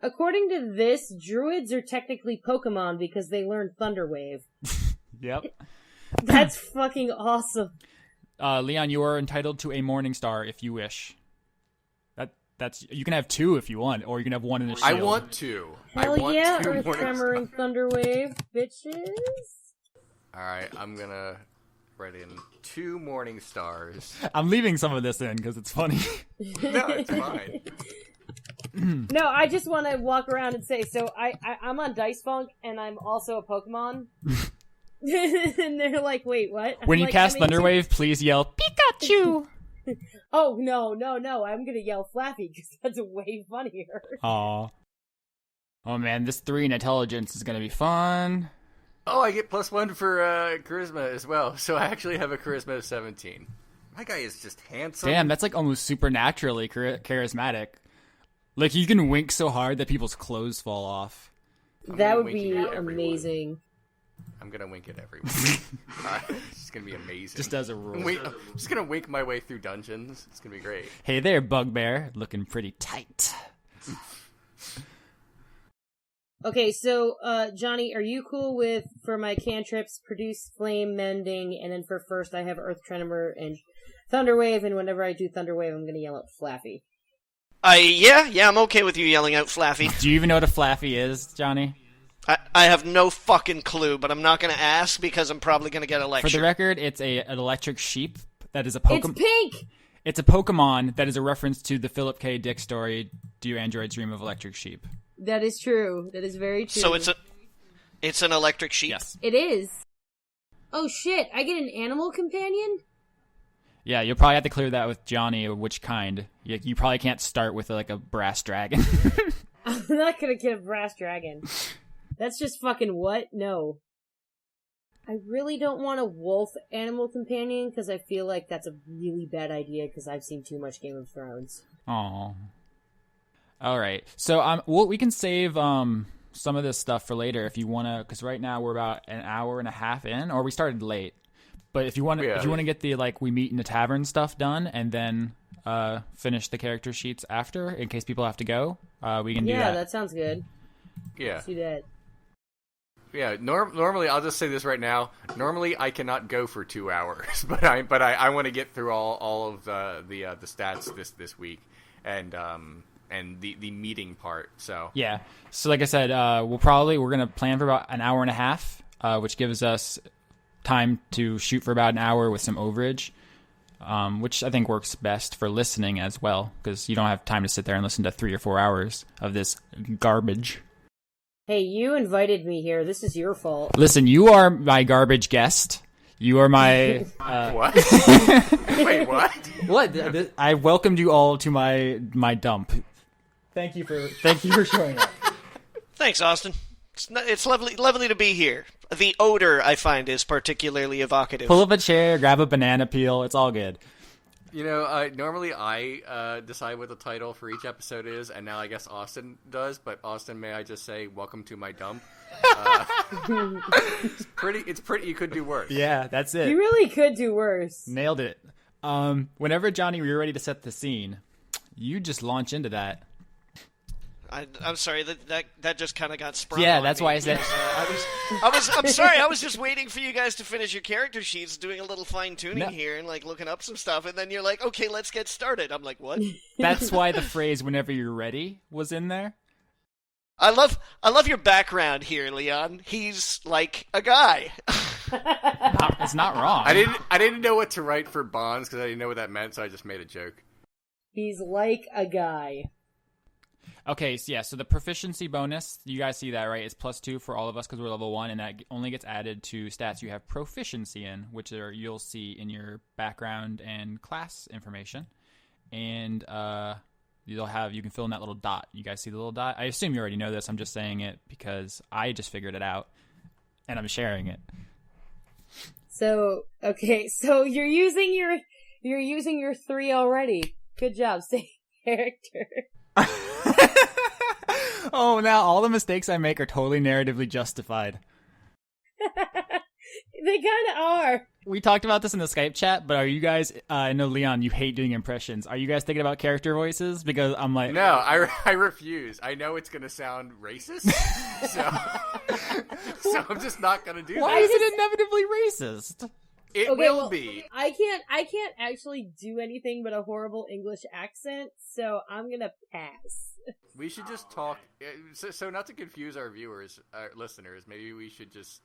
A: According to this, druids are technically Pokemon because they learn Thunder Wave.
B: Yep.
A: That's fucking awesome.
B: Leon, you are entitled to a Morning Star if you wish. That's you can have 2 if you want, or you can have 1 in a shield.
D: I want 2.
A: Hell yeah,
D: 2
A: Earth Tremor and Thunder Wave, bitches.
D: Alright, I'm gonna write in 2 Morning Stars.
B: I'm leaving some of this in because it's funny.
D: No, it's fine.
A: No, I just want to walk around and say, so I'm on Dice Funk, and I'm also a Pokemon. And they're like, wait, what?
B: When you cast Thunder Wave, please yell, Pikachu!
A: Oh, no, I'm gonna yell Flaafy, because that's way funnier.
B: Aw. Oh man, this 3 in intelligence is gonna be fun.
D: Oh, I get +1 for charisma as well, so I actually have a charisma of 17. My guy is just handsome.
B: Damn, that's like almost supernaturally charismatic. Like, you can wink so hard that people's clothes fall off.
A: That would be amazing.
D: I'm gonna wink it everyone. It's gonna be amazing.
B: Just as a rule.
D: I'm just gonna wink my way through dungeons. It's gonna be great.
B: Hey there, Bugbear. Looking pretty tight.
A: Okay, so, Johnny, are you cool with, for my cantrips, produce flame mending, and then for first I have Earth Tremor and Thunder Wave, and whenever I do Thunder Wave, I'm gonna yell at Flaafy.
C: Yeah, I'm okay with you yelling out Flaafy.
B: Do you even know what a Flaafy is, Johnny?
C: I have no fucking clue, but I'm not going to ask because I'm probably going to get a lecture.
B: For the record, it's an electric sheep that is a Pokemon.
A: It's pink!
B: It's a Pokemon that is a reference to the Philip K. Dick story, Do Androids Dream of Electric Sheep?
A: That is true. That is very true.
C: So it's an electric sheep?
B: Yes.
A: It is. Oh shit, I get an animal companion?
B: Yeah, you'll probably have to clear that with Johnny, or which kind. You probably can't start with like a brass dragon.
A: I'm not gonna get a brass dragon. That's just fucking what? No. I really don't want a wolf animal companion, because I feel like that's a really bad idea, because I've seen too much Game of Thrones.
B: Aww. Alright, so we can save some of this stuff for later if you want to, because right now we're about an hour and a half in, or we started late. But if you want to get the, like, we meet in the tavern stuff done, and then finish the character sheets after, in case people have to go, we can do that.
A: Yeah, that sounds good.
D: Yeah.
A: Let's do that.
D: Yeah, normally, I'll just say this right now. Normally, I cannot go for 2 hours, but I want to get through all of the stats this week, and and the meeting part. So
B: Yeah. So like I said, we're going to plan for about an hour and a half, which gives us time to shoot for about an hour with some overage, which I think works best for listening as well, because you don't have time to sit there and listen to 3 or 4 hours of this garbage.
A: Hey, you invited me here. This is your fault.
B: Listen, you are my garbage guest. You are my...
D: What? Wait, what?
B: What? I welcomed you all to my dump. Thank you for showing up.
C: Thanks, Austin. It's lovely to be here. The odor, I find, is particularly evocative.
B: Pull up a chair, grab a banana peel. It's all good.
D: You know, normally I decide what the title for each episode is, and now I guess Austin does. But Austin, may I just say, welcome to my dump? It's pretty. You could do worse.
B: Yeah, that's it.
A: You really could do worse.
B: Nailed it. Whenever, Johnny, you're ready to set the scene, you just launch into that.
C: I'm sorry, that just kind of got sprung.
B: Yeah,
C: on
B: that's
C: me
B: why I said.
C: I'm sorry. I was just waiting for you guys to finish your character sheets, doing a little fine tuning here, and like looking up some stuff, and then you're like, "Okay, let's get started." I'm like, "What?"
B: That's why the phrase "whenever you're ready" was in there.
C: I love your background here, Leon. He's like a guy.
B: It's not wrong.
D: I didn't know what to write for bonds because I didn't know what that meant, so I just made a joke.
A: He's like a guy.
B: Okay, so yeah, so the proficiency bonus, you guys see that, right? It's +2 for all of us because we're level 1, and that only gets added to stats you have proficiency in, which you'll see in your background and class information. And you can fill in that little dot. You guys see the little dot? I assume you already know this. I'm just saying it because I just figured it out, and I'm sharing it.
A: So, okay, so you're using your 3 already. Good job, same character.
B: Oh, now all the mistakes I make are totally narratively justified.
A: They kind of are.
B: We talked about this in the Skype chat, but are you guys, I know, Leon, you hate doing impressions. Are you guys thinking about character voices? Because I'm like...
D: No, I refuse. I know it's going to sound racist, so I'm just not going to do that.
B: Why is it inevitably racist?
D: It will be.
A: I can't actually do anything but a horrible English accent, so I'm gonna pass.
D: We should just talk. So not to confuse our viewers, our listeners, maybe we should just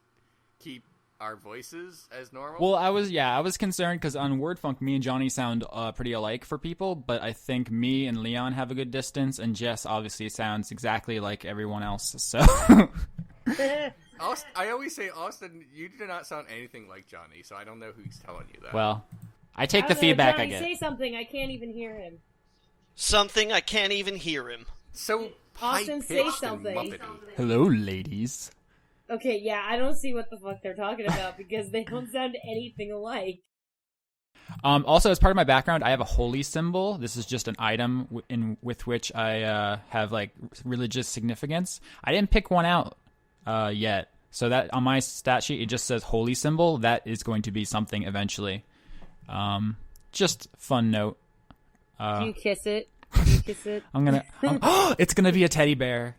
D: keep our voices as normal.
B: Well, I was concerned because on WordFunk, me and Johnny sound pretty alike for people, but I think me and Leon have a good distance, and Jess obviously sounds exactly like everyone else. So.
D: I always say, Austin, you do not sound anything like Johnny, so I don't know who's telling you that.
B: Well, I take the feedback
A: Johnny,
B: I get.
A: Say something. I can't even hear him.
C: Something I can't even hear him.
D: So
A: Austin, say something.
B: Hello, ladies.
A: Okay, yeah, I don't see what the fuck they're talking about because they don't sound anything alike.
B: Also, as part of my background, I have a holy symbol. This is just an item with which I have like religious significance. I didn't pick one out yet. So that on my stat sheet, it just says holy symbol. That is going to be something eventually. Just fun note.
A: Do you kiss it? Do you kiss it?
B: It's gonna be a teddy bear.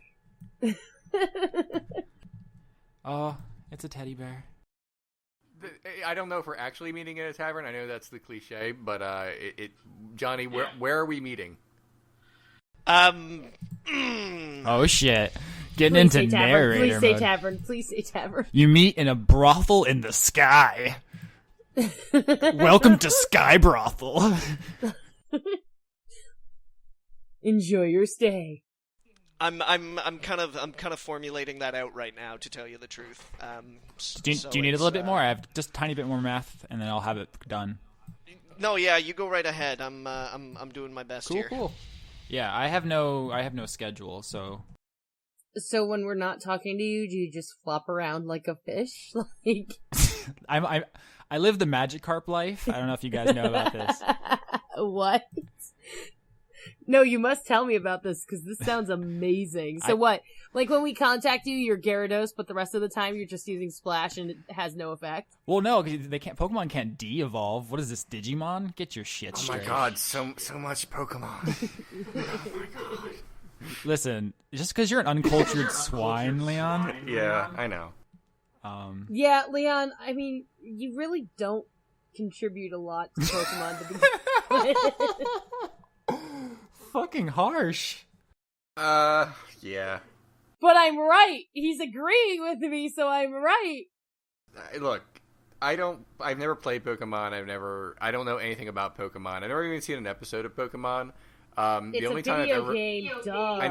B: Oh, it's a teddy bear.
D: I don't know if we're actually meeting in a tavern. I know that's the cliche, but Johnny, where are we meeting?
B: Oh shit. Getting into narrator
A: Please say
B: mode.
A: tavern. Please say tavern.
B: You meet in a brothel in the sky. Welcome to Sky Brothel.
A: Enjoy your stay.
C: I'm kind of formulating that out right now, to tell you the truth.
B: Do you need a little bit more? I have just a tiny bit more math, and then I'll have it done.
C: No, yeah, you go right ahead. I'm doing my best here.
B: Cool. Yeah, I have no schedule, so.
A: So when we're not talking to you, do you just flop around like a fish? Like
B: I live the Magikarp life. I don't know if you guys know about this.
A: What? No, you must tell me about this because this sounds amazing. So what? Like when we contact you, you're Gyarados, but the rest of the time you're just using Splash and it has no effect.
B: Well, no, because Pokemon can't de-evolve. What is this, Digimon? Get your shit straight.
D: Oh my god, so much Pokemon. Oh my god.
B: Listen, just because you're an uncultured swine, Leon.
D: Yeah, I know.
A: Yeah, Leon. I mean, you really don't contribute a lot to Pokemon to begin with.
B: Fucking harsh.
D: Yeah.
A: But I'm right. He's agreeing with me, so I'm right.
D: Look, I've never played Pokemon. I don't know anything about Pokemon. I've never even seen an episode of Pokemon.
A: It's
D: the only
A: a
D: time I've
A: video
D: ever,
A: game, duh.
D: I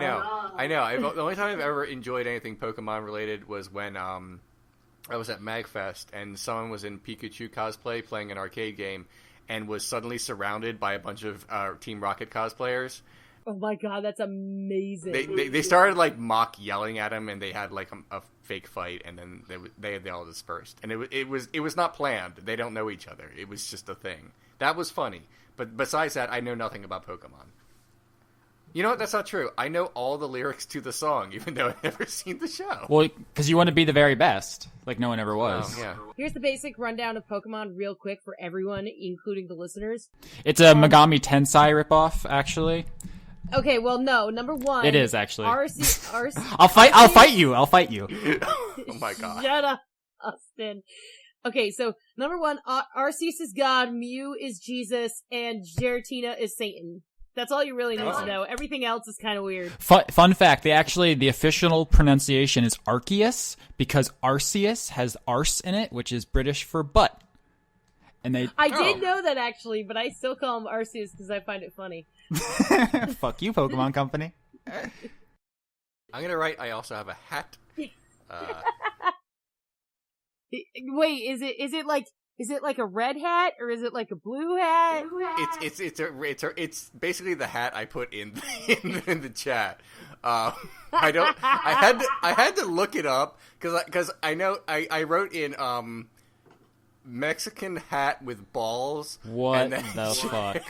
D: know. The only time I've ever enjoyed anything Pokemon related was when I was at MagFest and someone was in Pikachu cosplay playing an arcade game and was suddenly surrounded by a bunch of Team Rocket cosplayers.
A: Oh my god, that's amazing.
D: They started like mock yelling at him, and they had like a fake fight, and then they all dispersed. And it was not planned. They don't know each other. It was just a thing. That was funny. But besides that, I know nothing about Pokemon. You know what? That's not true. I know all the lyrics to the song, even though I've never seen the show.
B: Well, because you want to be the very best, like no one ever was.
D: Oh, yeah.
A: Here's the basic rundown of Pokemon real quick for everyone, including the listeners.
B: It's a Megami Tensei ripoff, actually.
A: Okay, well, no. Number one.
B: It is, actually.
A: RC.
B: I'll fight you.
D: Oh my god.
A: Shut up, Austin. Okay, so number one, Arceus is God, Mew is Jesus, and Giratina is Satan. That's all you really need to know. Everything else is kind of weird.
B: Fun fact, the official pronunciation is Arceus because Arceus has arse in it, which is British for butt. And
A: I did know that, actually, but I still call him Arceus because I find it funny.
B: Fuck you, Pokemon Company.
D: I'm gonna write. I also have a hat.
A: Wait, is it like a red hat or is it like a blue hat?
D: It's basically the hat I put in the chat. I had to look it up because I know I wrote in Mexican hat with balls.
B: What the fuck?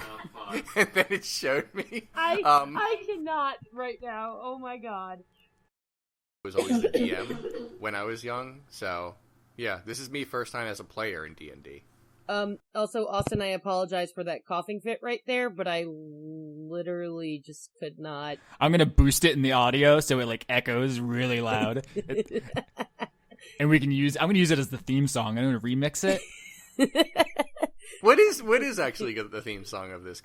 D: And then it showed me.
A: I cannot right now. Oh my god.
D: I was always the DM when I was young, so yeah, this is me first time as a player in D&D.
A: Also, Austin, I apologize for that coughing fit right there, but I literally just could not.
B: I'm gonna boost it in the audio so it like echoes really loud. And I'm gonna use it as the theme song. I'm gonna remix it.
D: What is actually the theme song of this?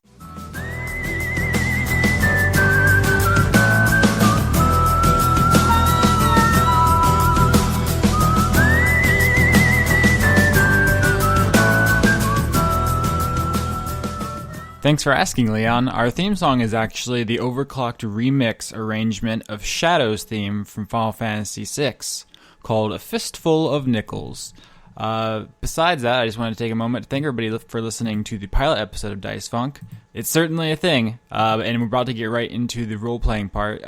B: Thanks for asking, Leon. Our theme song is actually the overclocked remix arrangement of Shadow's theme from Final Fantasy VI, called A Fistful of Nickels. Besides that, I just wanted to take a moment to thank everybody for listening to the pilot episode of Dice Funk. It's certainly a thing, and we're about to get right into the role-playing part,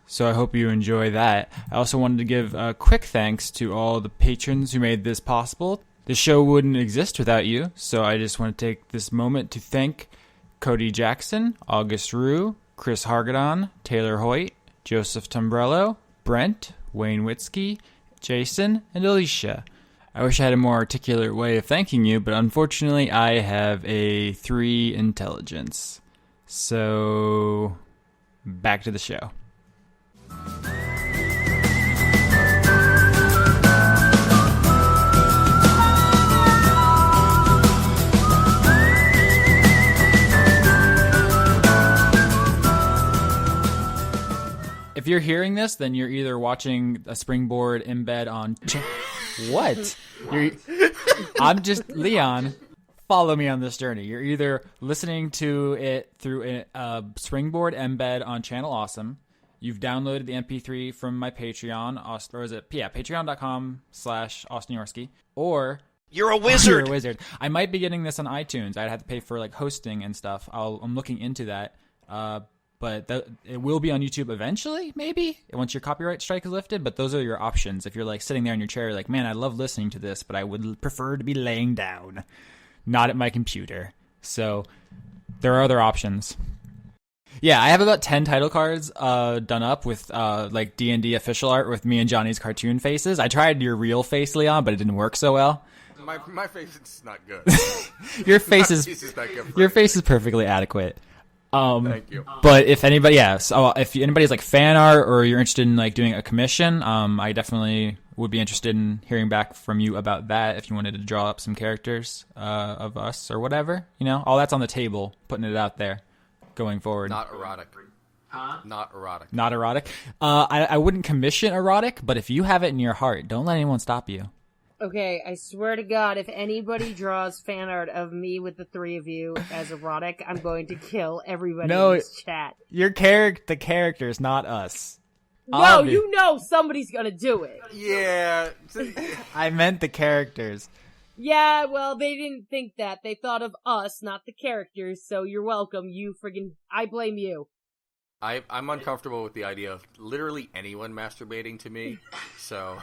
B: so I hope you enjoy that. I also wanted to give a quick thanks to all the patrons who made this possible. The show wouldn't exist without you, so I just want to take this moment to thank Cody Jackson, August Rue, Chris Hargadon, Taylor Hoyt, Joseph Tombrello, Brent, Wayne Witzke, Jason, and Alicia. I wish I had a more articulate way of thanking you, but unfortunately I have a 3 intelligence. So, back to the show. If you're hearing this, then you're either watching a springboard embed on... What? I'm just... Leon, follow me on this journey. You're either listening to it through a springboard embed on Channel Awesome. You've downloaded the MP3 from my Patreon, or is it... Yeah, patreon.com/Austin Yorsky. Or...
C: You're a wizard!
B: You're a wizard. I might be getting this on iTunes. I'd have to pay for like hosting and stuff. I'm looking into that. But it will be on YouTube eventually, maybe, once your copyright strike is lifted. But those are your options. If you're like sitting there in your chair, like, man, I love listening to this, but I would prefer to be laying down, not at my computer. So there are other options. Yeah, I have about 10 title cards done up with like D&D official art with me and Johnny's cartoon faces. I tried your real face, Leon, but it didn't work so well.
D: My face is not good.
B: Your face is perfectly adequate.
D: Thank you.
B: But if anybody, so if anybody's like fan art or you're interested in like doing a commission, I definitely would be interested in hearing back from you about that. If you wanted to draw up some characters of us or whatever, all that's on the table, putting it out there going forward.
D: Not erotic. Not erotic.
B: Not erotic. I wouldn't commission erotic, but if you have it in your heart, don't let anyone stop you.
A: Okay, I swear to God, if anybody draws fan art of me with the three of you as erotic, I'm going to kill everybody in this chat.
B: The characters, not us.
A: No, you know somebody's gonna do it.
D: Yeah.
B: I meant the characters.
A: Yeah, well, they didn't think that. They thought of us, not the characters, so you're welcome. I blame you.
D: I'm uncomfortable with the idea of literally anyone masturbating to me, so...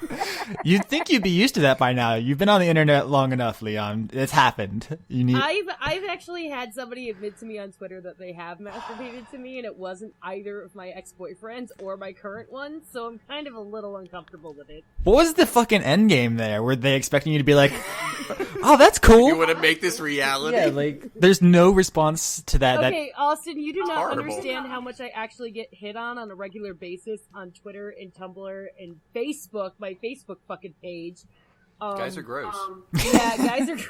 B: You'd think you'd be used to that by now. You've been on the internet long enough, Leon. It's happened.
A: I've actually had somebody admit to me on Twitter that they have masturbated to me, and it wasn't either of my ex-boyfriends or my current one, so I'm kind of a little uncomfortable with it.
B: What was the fucking end game there? Were they expecting you to be like, oh, that's cool?
D: You want to make this reality?
B: Yeah, like, there's no response to that.
A: Okay, Austin, you do not
D: horrible.
A: understand how much I actually get hit on a regular basis on Twitter and Tumblr and Facebook, my Facebook fucking page.
D: Guys are gross.
A: Yeah, guys are gross.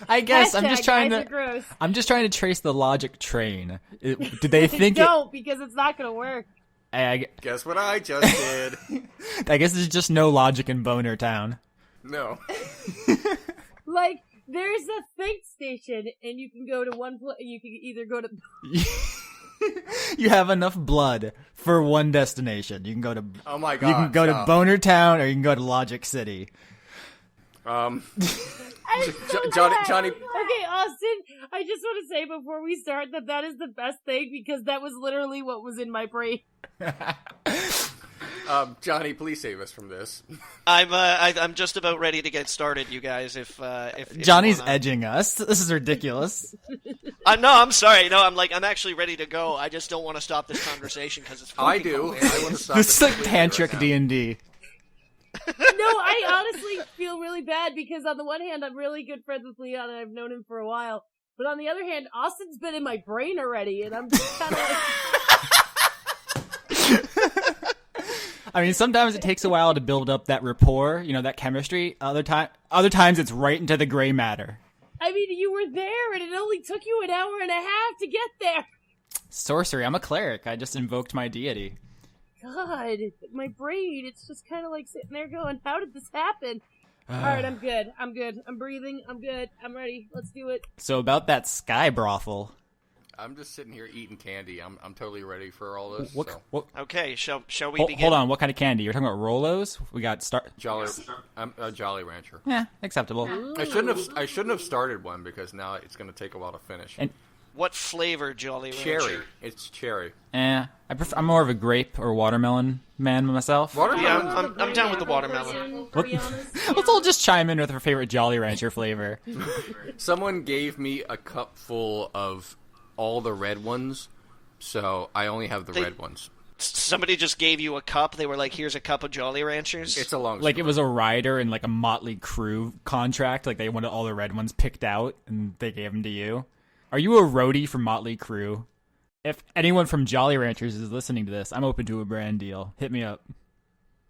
B: I guess
A: Hashtag
B: I'm just trying to trace the logic train. Did they think
A: Don't, because it's not gonna work.
D: Guess what I just did?
B: I guess there's just no logic in Boner Town.
D: No.
A: Like, there's a think station, and you can go to one place. You can either go to.
B: You have enough blood for one destination. You can go to.
D: Oh my god!
B: You can go to Boner Town, or you can go to Logic City.
A: Johnny. Okay, Austin. I just want to say before we start that is the best thing because that was literally what was in my brain.
D: Johnny, please save us from this.
C: I'm just about ready to get started, you guys. If
B: Johnny's edging us, this is ridiculous.
C: No, I'm sorry. No, I'm actually ready to go. I just don't want to stop this conversation because it's.
D: I do. And I want to stop.
B: This is like tantric D&D.
A: No, I honestly feel really bad because on the one hand, I'm really good friends with Leon and I've known him for a while. But on the other hand, Austin's been in my brain already, and I'm just kind of like.
B: I mean, sometimes it takes a while to build up that rapport, that chemistry. Other times it's right into the gray matter.
A: I mean, you were there, and it only took you an hour and a half to get there.
B: Sorcery. I'm a cleric. I just invoked my deity.
A: God, my brain, it's just kind of like sitting there going, how did this happen? Alright, I'm good. I'm breathing. I'm good. I'm ready. Let's do it.
B: So about that sky brothel.
D: I'm just sitting here eating candy. I'm totally ready for all this.
C: Okay, shall we begin?
B: Hold on, what kind of candy? You're talking about Rolos? We got
D: I'm a Jolly Rancher.
B: Yeah, acceptable.
A: Ooh.
D: I shouldn't have started one because now it's going to take a while to finish.
B: And
C: what flavor Jolly Rancher?
D: Cherry. It's cherry.
B: I'm more of a grape or watermelon man myself.
D: Watermelon?
C: Yeah, I'm down with the watermelon.
B: Let's all just chime in with our favorite Jolly Rancher flavor.
D: Someone gave me a cup full of all the red ones, so I only have the red ones.
C: Somebody just gave you a cup. They were like, here's a cup of Jolly Ranchers.
D: It's a long story.
B: Like it was a rider and like a Motley Crue contract. Like they wanted all the red ones picked out and they gave them to you. Are you a roadie for Motley Crue? If anyone from Jolly Ranchers is listening to this, I'm open to a brand deal. Hit me up.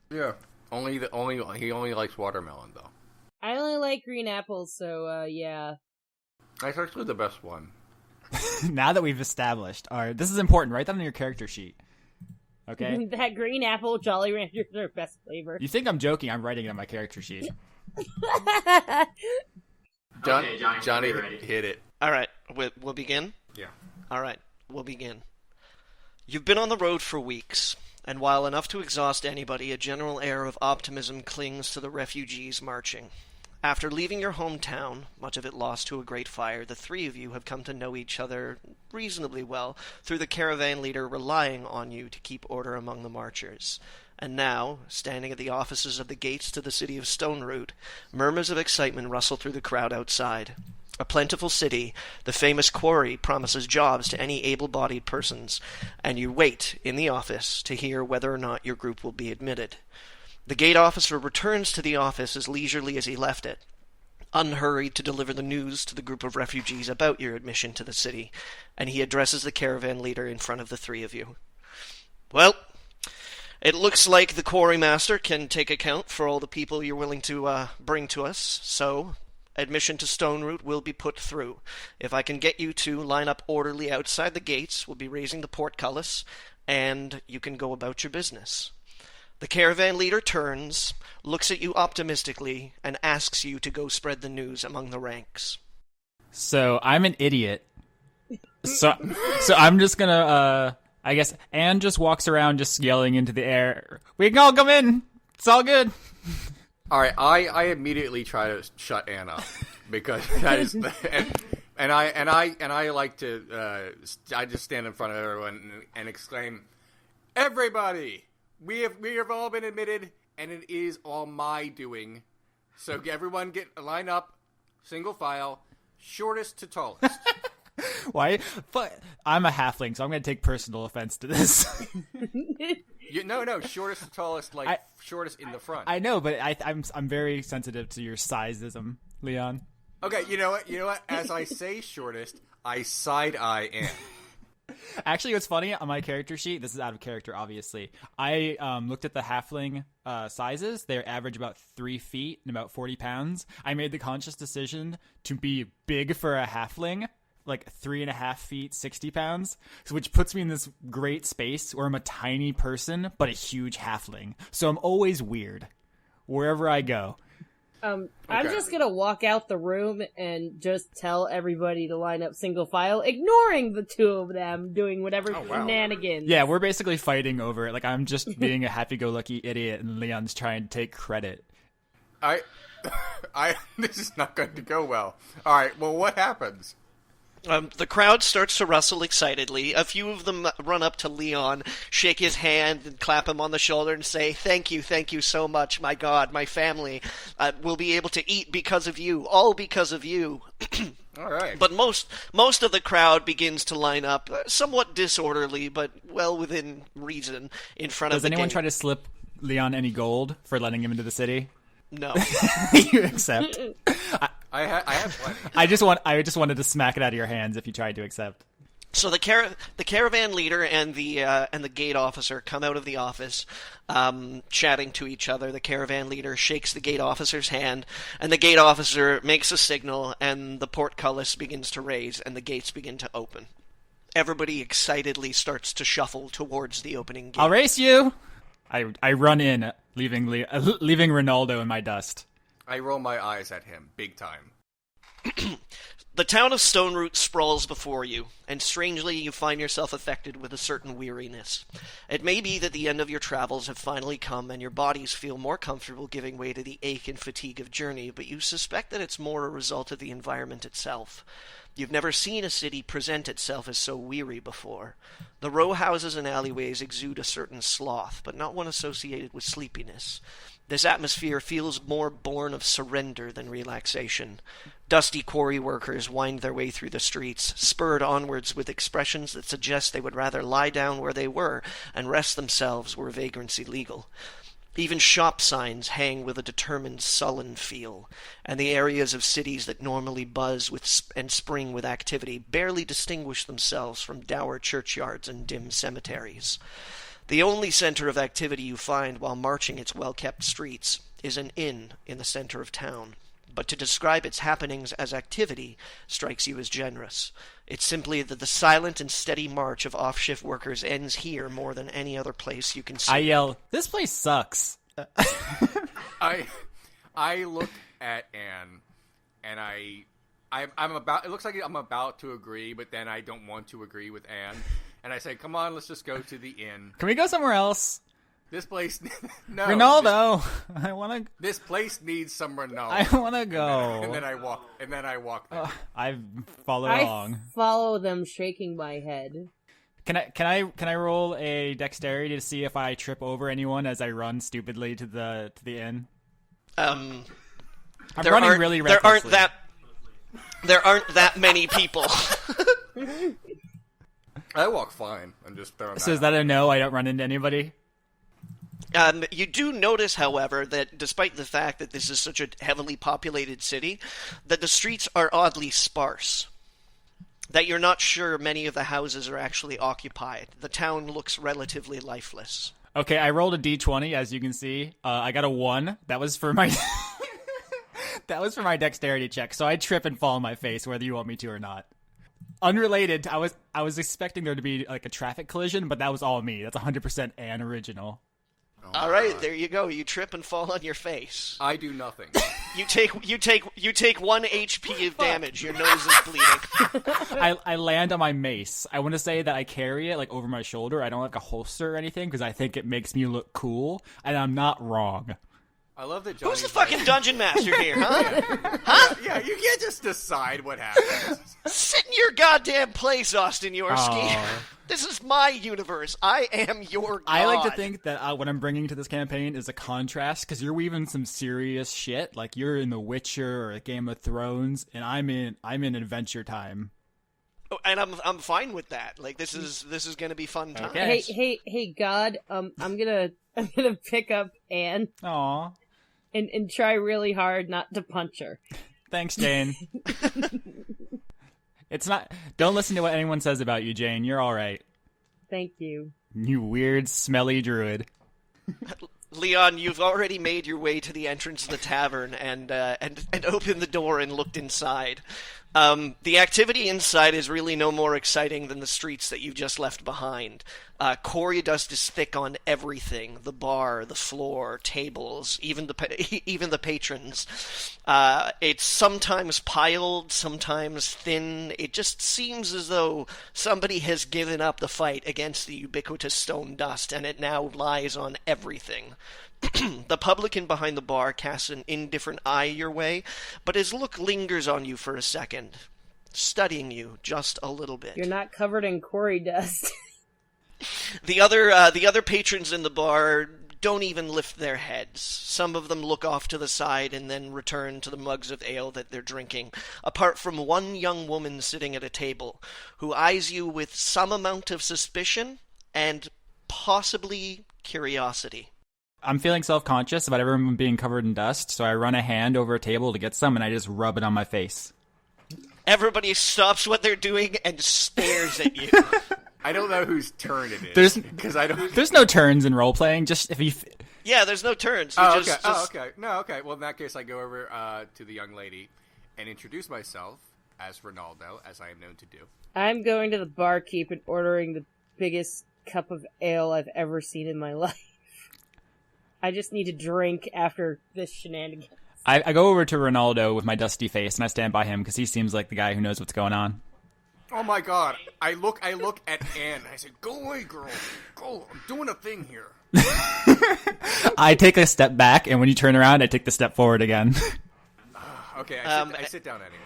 D: Yeah. He only likes watermelon though.
A: I only like green apples, so yeah.
D: That's actually the best one.
B: Now that we've established, this is important. Write that on your character sheet. Okay?
A: That green apple Jolly Ranchers are best flavor.
B: You think I'm joking? I'm writing it on my character sheet.
D: Johnny, hit it.
C: All right, we'll begin?
D: Yeah.
C: All right, we'll begin. You've been on the road for weeks, and while enough to exhaust anybody, a general air of optimism clings to the refugees marching. After leaving your hometown, much of it lost to a great fire, the three of you have come to know each other reasonably well through the caravan leader relying on you to keep order among the marchers. And now, standing at the offices of the gates to the city of Stone Root, murmurs of excitement rustle through the crowd outside. A plentiful city, the famous quarry promises jobs to any able-bodied persons, and you wait in the office to hear whether or not your group will be admitted. The gate officer returns to the office as leisurely as he left it, unhurried to deliver the news to the group of refugees about your admission to the city, and he addresses the caravan leader in front of the three of you. Well, it looks like the quarrymaster can take account for all the people you're willing to bring to us, so, Admission to Stone Root will be put through. If I can get you to line up orderly outside the gates, we'll be raising the portcullis, and you can go about your business. The caravan leader turns, looks at you optimistically, and asks you to go spread the news among the ranks.
B: So I'm an idiot. So I'm just gonna, I guess Anne just walks around just yelling into the air, "We can all come in. It's all good."
D: All right, I immediately try to shut Anne up because that is, and I like to, I just stand in front of everyone and exclaim, "Everybody, we have all been admitted, and it is all my doing. So everyone line up, single file, shortest to tallest."
B: Why? But I'm a halfling, so I'm going to take personal offense to this.
D: No, shortest to tallest, shortest in the front.
B: I know, but I'm very sensitive to your sizeism, Leon.
D: Okay, you know what? As I say shortest, I side-eye Anne.
B: Actually, what's funny, on my character sheet, this is out of character, obviously, I looked at the halfling sizes. They're average about 3 feet and about 40 pounds. I made the conscious decision to be big for a halfling, like 3.5 feet, 60 pounds, which puts me in this great space where I'm a tiny person, but a huge halfling. So I'm always weird wherever I go.
A: I'm just gonna walk out the room and just tell everybody to line up single file, ignoring the two of them doing whatever shenanigans.
B: Yeah, we're basically fighting over it. Like, I'm just being a happy-go-lucky idiot, and Leon's trying to take credit.
D: This is not going to go well. All right, well, what happens?
C: The crowd starts to rustle excitedly. A few of them run up to Leon, shake his hand, and clap him on the shoulder and say, thank you so much, my God, my family. Will be able to eat because of you, all because of you."
D: All right.
C: But most of the crowd begins to line up, somewhat disorderly, but well within reason, in front of the gate.
B: Does anyone try to slip Leon any gold for letting him into the city?
C: No.
B: You accept?
D: I have plenty.
B: I just wanted to smack it out of your hands if you tried to accept.
C: So the caravan leader and the gate officer come out of the office, chatting to each other. The caravan leader shakes the gate officer's hand, and the gate officer makes a signal, and the portcullis begins to raise, and the gates begin to open. Everybody excitedly starts to shuffle towards the opening gate.
B: I'll race you! I run in, leaving Rinaldo in my dust.
D: I roll my eyes at him, big time.
C: The town of Stone Root sprawls before you, and strangely you find yourself affected with a certain weariness. It may be that the end of your travels have finally come, and your bodies feel more comfortable giving way to the ache and fatigue of journey, but you suspect that it's more a result of the environment itself. You've never seen a city present itself as so weary before. The row houses and alleyways exude a certain sloth, but not one associated with sleepiness. This atmosphere feels more born of surrender than relaxation. Dusty quarry workers wind their way through the streets, spurred onwards with expressions that suggest they would rather lie down where they were and rest themselves were vagrancy legal. Even shop signs hang with a determined, sullen feel, and the areas of cities that normally buzz and spring with activity barely distinguish themselves from dour churchyards and dim cemeteries. The only center of activity you find while marching its well-kept streets is an inn in the center of town. But to describe its happenings as activity strikes you as generous. It's simply that the silent and steady march of off-shift workers ends here more than any other place you can see.
B: I yell, "This place sucks."
D: I look at Anne, and I'm about. It looks like I'm about to agree, but then I don't want to agree with Anne, and I say, "Come on, let's just go to the inn."
B: Can we go somewhere else?
D: This place, no.
B: Rinaldo, I want to.
D: This place needs some Rinaldo.
B: I want to go.
D: And then I walk. There.
B: I follow along.
A: Follow them, shaking my head.
B: Can I roll a dexterity to see if I trip over anyone as I run stupidly to the inn? I'm running really recklessly.
C: There aren't that many people.
D: I walk fine. I'm just throwing.
B: So is that a no? I don't run into anybody.
C: You do notice, however, that despite the fact that this is such a heavily populated city, that the streets are oddly sparse. That you're not sure many of the houses are actually occupied. The town looks relatively lifeless.
B: Okay, I rolled a d20, as you can see. I got a 1. That was for my... That was for my dexterity check, so I trip and fall on my face whether you want me to or not. Unrelated, I was expecting there to be like a traffic collision, but that was all me. That's 100% an original.
C: All right, there you go. You trip and fall on your face.
D: I do nothing.
C: You take 1 HP of damage. Your nose is bleeding.
B: I land on my mace. I want to say that I carry it like over my shoulder. I don't have like a holster or anything because I think it makes me look cool, and I'm not wrong.
D: I love that Johnny's
C: Who's the fucking dungeon master here, huh?
D: Yeah, you can't just decide what happens.
C: Sit in your goddamn place, Austin Yorsky. This is my universe. I am your god.
B: I like to think that what I'm bringing to this campaign is a contrast, because you're weaving some serious shit. Like, you're in The Witcher or Game of Thrones, and I'm in Adventure Time.
C: Oh, and I'm fine with that. Like, this is gonna be fun times.
B: Okay.
A: Hey, God, I'm gonna pick up Anne.
B: Aw.
A: And try really hard not to punch her.
B: Thanks, Jayne. Don't listen to what anyone says about you, Jayne. You're all right.
A: Thank you.
B: You weird, smelly druid.
C: Leon, you've already made your way to the entrance of the tavern and opened the door and looked inside. The activity inside is really no more exciting than the streets that you've just left behind. Quarry dust is thick on everything: the bar, the floor, tables, even the patrons. It's sometimes piled, sometimes thin. It just seems as though somebody has given up the fight against the ubiquitous stone dust, and it now lies on everything. The publican behind the bar casts an indifferent eye your way, but his look lingers on you for a second, studying you just a little bit.
A: You're not covered in quarry dust.
C: The other patrons in the bar don't even lift their heads. Some of them look off to the side and then return to the mugs of ale that they're drinking, apart from one young woman sitting at a table, who eyes you with some amount of suspicion and possibly curiosity.
B: I'm feeling self-conscious about everyone being covered in dust, so I run a hand over a table to get some, and I just rub it on my face.
C: Everybody stops what they're doing and stares at you.
D: I don't know whose turn it is.
B: There's no turns in role-playing, just if you...
C: Yeah, there's no turns.
D: Okay. No, okay. Well, in that case, I go over to the young lady and introduce myself as Rinaldo, as I am known to do.
A: I'm going to the barkeep and ordering the biggest cup of ale I've ever seen in my life. I just need to drink after this shenanigans.
B: I go over to Rinaldo with my dusty face, and I stand by him, because he seems like the guy who knows what's going on.
D: Oh my god. I look at Anne, and I say, "Go away, girl. Go. I'm doing a thing here."
B: I take a step back, and when you turn around, I take the step forward again.
D: Okay, I sit down anyway.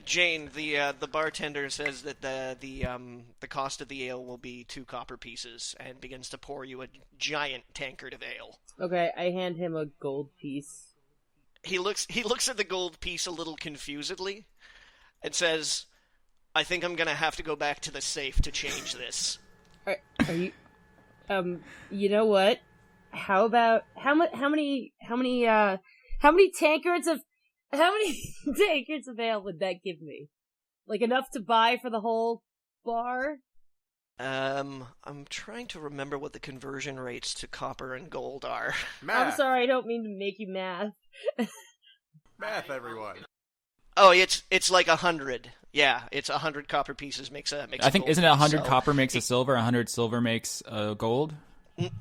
C: Jayne, the bartender says that the cost of the ale will be 2 copper pieces, and begins to pour you a giant tankard of ale.
A: Okay, I hand him a gold piece.
C: He looks at the gold piece a little confusedly, and says, "I think I'm gonna have to go back to the safe to change this."
A: Are you? You know what? How about how many tankards of ale would that give me? Like, enough to buy for the whole bar?
C: I'm trying to remember what the conversion rates to copper and gold are.
A: Math. I'm sorry, I don't mean to make you math.
D: Math, everyone.
C: Oh, it's like 100. Yeah, it's 100 copper pieces makes a
B: I think,
C: gold
B: isn't it 100
C: piece,
B: copper makes a silver, 100 silver makes a gold?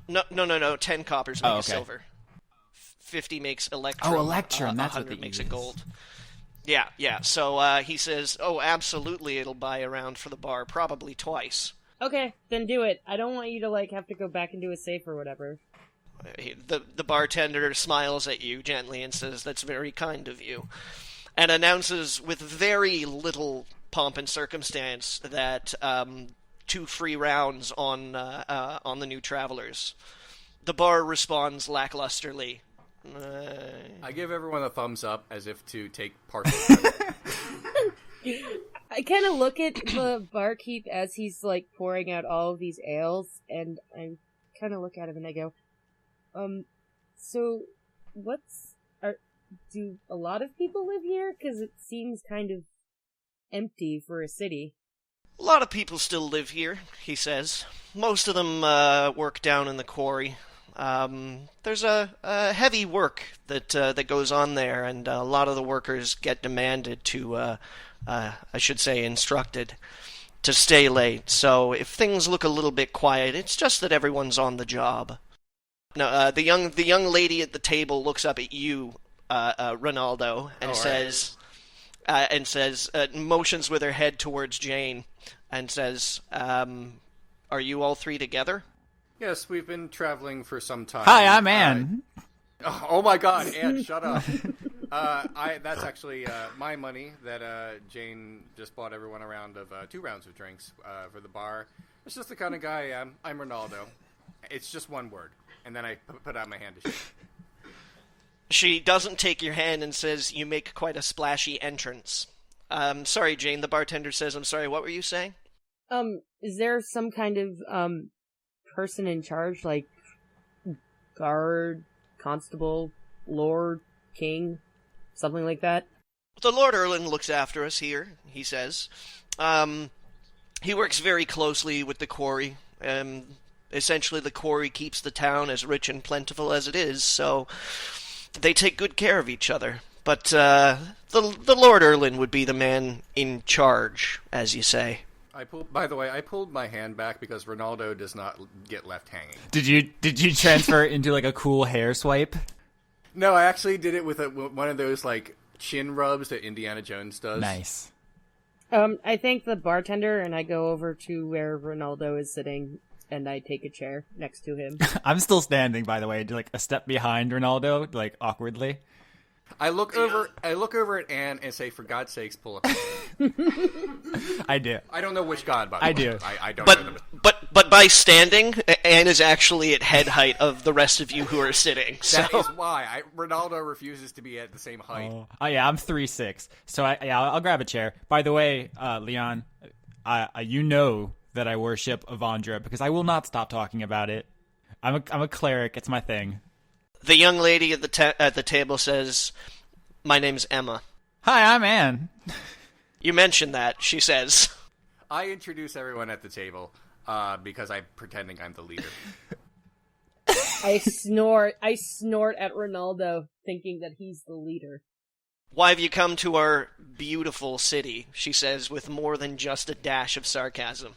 C: No. 10 coppers make a silver. 50 makes electrum.
B: Oh, electrum. That's
C: 100
B: what
C: makes a gold. Yeah. So he says, "Oh, absolutely, it'll buy a round for the bar, probably twice."
A: Okay, then do it. I don't want you to have to go back into a safe or whatever.
C: The bartender smiles at you gently and says, "That's very kind of you," and announces with very little pomp and circumstance that 2 free rounds on the new travelers. The bar responds lacklusterly.
D: I give everyone a thumbs up as if to take partial credit.
A: I kind of look at the barkeep as he's pouring out all of these ales, and I kind of look at him and I go, so do a lot of people live here? Because it seems kind of empty for a city.
C: A lot of people still live here, he says. Most of them work down in the quarry. There's a heavy work that goes on there, and a lot of the workers get demanded to, I should say, instructed to stay late. So if things look a little bit quiet, it's just that everyone's on the job. Now, the young lady at the table looks up at you, Rinaldo, and motions with her head towards Jayne, and says, "Are you all three together?"
D: Yes, we've been traveling for some time.
B: Hi, I'm Anne.
D: Oh my God, Anne, shut up. That's actually my money that Jayne just bought everyone a round of 2 rounds of drinks for the bar. It's just the kind of guy I am. I'm Rinaldo. It's just one word, and then I put out my hand to shake.
C: She doesn't take your hand and says, "You make quite a splashy entrance." Sorry, Jayne, the bartender says, "I'm sorry, what were you saying?"
A: Is there some kind of, person in charge, like guard, constable, lord, king, something like that?
C: The Lord Erlin looks after us here, he says. He works very closely with the quarry. Essentially, the quarry keeps the town as rich and plentiful as it is, so they take good care of each other. But the Lord Erlin would be the man in charge, as you say.
D: By the way, I pulled my hand back because Rinaldo does not get left hanging.
B: Did you transfer it into like a cool hair swipe?
D: No, I actually did it with one of those like chin rubs that Indiana Jones does.
B: Nice.
A: I thank the bartender and I go over to where Rinaldo is sitting and I take a chair next to him.
B: I'm still standing, by the way, like a step behind Rinaldo, like awkwardly.
D: I look over at Anne and say, "For God's sakes, pull up."
B: I do.
D: I don't know which god, by the way.
B: I do.
D: I don't know them.
C: But by standing, Anne is actually at head height of the rest of you who are sitting. So.
D: That is why Rinaldo refuses to be at the same height.
B: Oh yeah, I'm 3'6", so I'll grab a chair. By the way, Leon, you know that I worship Avandra because I will not stop talking about it. I'm a cleric. It's my thing.
C: The young lady at the table says, "My name's Emma."
B: Hi, I'm Anne.
C: You mentioned that, she says.
D: I introduce everyone at the table because I'm pretending I'm the leader.
A: I snort at Rinaldo, thinking that he's the leader.
C: "Why have you come to our beautiful city?" she says, with more than just a dash of sarcasm.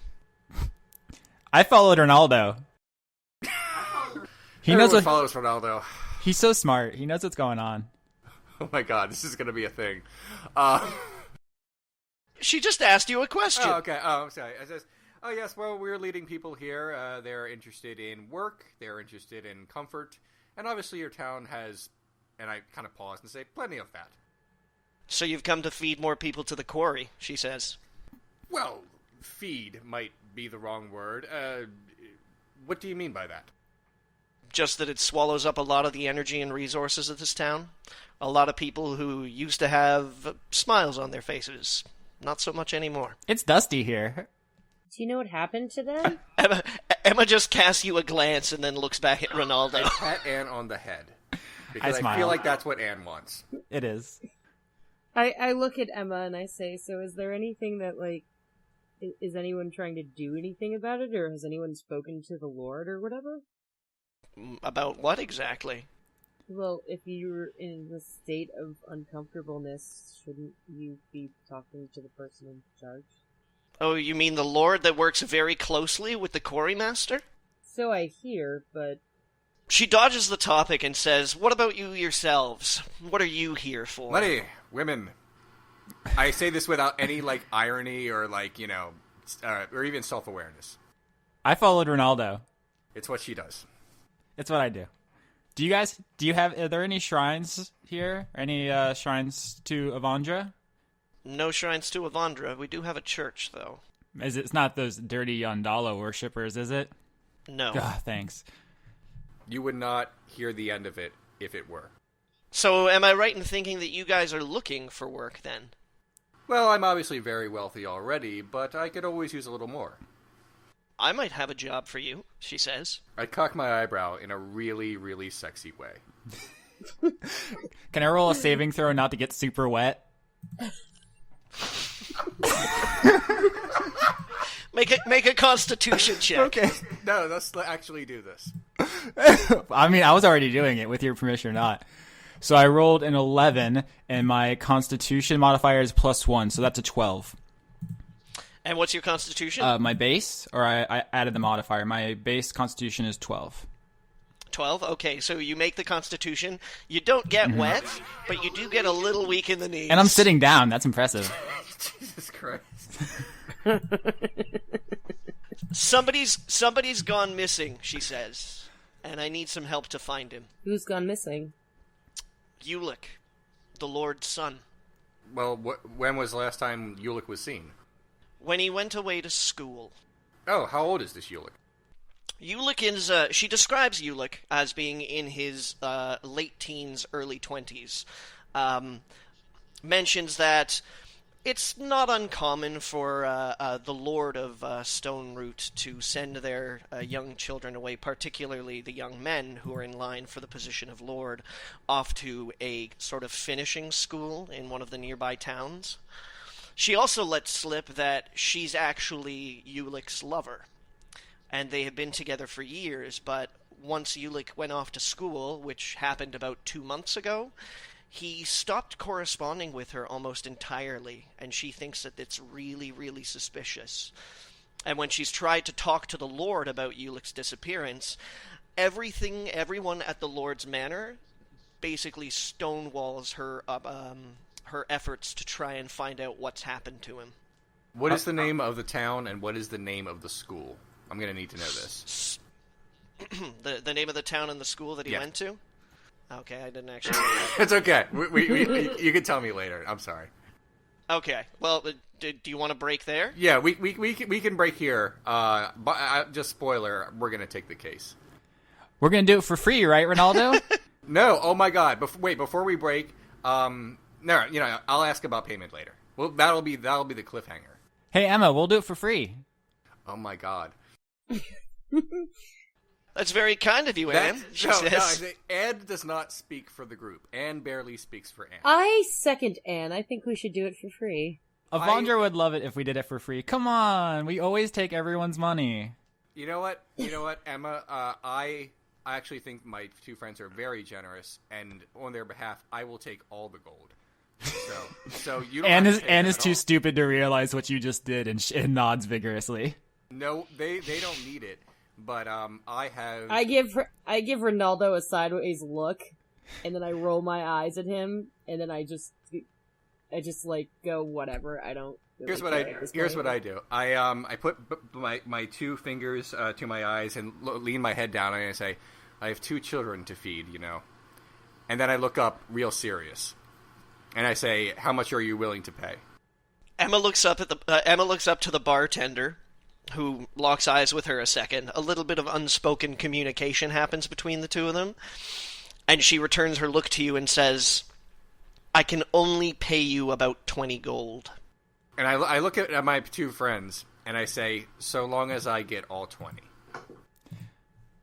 B: I followed Rinaldo. He knows what
D: follows Rinaldo.
B: He's so smart. He knows what's going on.
D: Oh my God, this is going to be a thing.
C: She just asked you a question.
D: Oh, okay. Oh, I'm sorry. It says, "Oh yes, well, we're leading people here. They're interested in work. They're interested in comfort, and obviously your town has." And I kind of pause and say, "Plenty of that."
C: "So you've come to feed more people to the quarry," she says.
D: Well, feed might be the wrong word. What do you mean by that?
C: Just that it swallows up a lot of the energy and resources of this town. A lot of people who used to have smiles on their faces. Not so much anymore.
B: It's dusty here.
A: Do you know what happened to them?
C: Emma just casts you a glance and then looks back at Rinaldo.
D: I pat Anne on the head. Because
B: I
D: feel like that's what Anne wants.
B: It is.
A: I look at Emma and I say, "So is there anything that, like, is anyone trying to do anything about it, or has anyone spoken to the Lord or whatever?"
C: "About what exactly?"
A: "Well, if you're in a state of uncomfortableness, shouldn't you be talking to the person in charge?"
C: "Oh, you mean the Lord that works very closely with the quarrymaster?"
A: "So I hear, but..."
C: She dodges the topic and says, "What about you yourselves? What are you here for?"
D: Money, women. I say this without any, like, irony or, like, or even self-awareness.
B: I followed Rinaldo.
D: It's what she does.
B: It's what I do. Are there any shrines here? Any shrines to Avandra?
C: "No shrines to Avandra. We do have a church, though."
B: It's not those dirty Yondala worshippers, is it?
C: "No."
B: Thanks.
D: You would not hear the end of it if it were.
C: "So am I right in thinking that you guys are looking for work, then?"
D: Well, I'm obviously very wealthy already, but I could always use a little more.
C: "I might have a job for you," she says.
D: I cock my eyebrow in a really, really sexy way.
B: Can I roll a saving throw not to get super wet?
C: Make a Constitution check.
D: Okay. No, let's actually do this.
B: I mean, I was already doing it with your permission or not. So I rolled an 11, and my Constitution modifier is +1, so that's a 12.
C: And what's your Constitution?
B: My base, or I added the modifier. My base Constitution is 12.
C: 12? Okay, so you make the Constitution. You don't get wet, but you do get a little weak in the knees.
B: And I'm sitting down. That's impressive.
D: Jesus Christ.
C: Somebody's gone missing, she says, and I need some help to find him.
A: Who's gone missing?
C: Ulick, the Lord's son.
D: Well, when was the last time Ulick was seen?
C: When he went away to school.
D: Oh, how old is this Ulick?
C: Ulick is, she describes Ulick as being in his late teens, early 20s. Mentions that it's not uncommon for the Lord of Stoneroot to send their young children away, particularly the young men who are in line for the position of Lord, off to a sort of finishing school in one of the nearby towns. She also lets slip that she's actually Ulick's lover, and they have been together for years, but once Ulick went off to school, which happened about 2 months ago, he stopped corresponding with her almost entirely, and she thinks that it's really, really suspicious. And when she's tried to talk to the Lord about Ulick's disappearance, everyone at the Lord's manor basically stonewalls her her efforts to try and find out what's happened to him.
D: What is the name of the town, and what is the name of the school? I'm going to need to know this.
C: The name of the town and the school that he went to? Okay, I didn't actually.
D: It's okay. You can tell me later. I'm sorry.
C: Okay. Well, do you want to break there?
D: Yeah, we can break here. But just spoiler, we're gonna take the case.
B: We're gonna do it for free, right, Rinaldo?
D: No. Oh my God. Before we break, no. I'll ask about payment later. Well, that'll be the cliffhanger.
B: Hey, Emma, we'll do it for free.
D: Oh my God.
C: That's very kind of you, Anne. She says.
D: Anne does not speak for the group. Anne barely speaks for Anne.
A: I second Anne. I think we should do it for free.
B: Avandra would love it if we did it for free. Come on, we always take everyone's money.
D: You know what, Emma? I actually think my two friends are very generous, and on their behalf, I will take all the gold. So you don't.
B: Anne is too stupid to realize what you just did, and nods vigorously.
D: No, they don't need it. But
A: I give Rinaldo a sideways look, and then I roll my eyes at him, and then I just like go whatever. I don't. Really
D: here's what I do. I put my two fingers to my eyes and lean my head down, and I say, I have 2 children to feed, and then I look up real serious, and I say, how much are you willing to pay?
C: Emma looks up to the bartender, who locks eyes with her a second. A little bit of unspoken communication happens between the two of them, and she returns her look to you and says, I can only pay you about 20 gold.
D: And I look at my 2 friends, and I say, so long as I get all 20.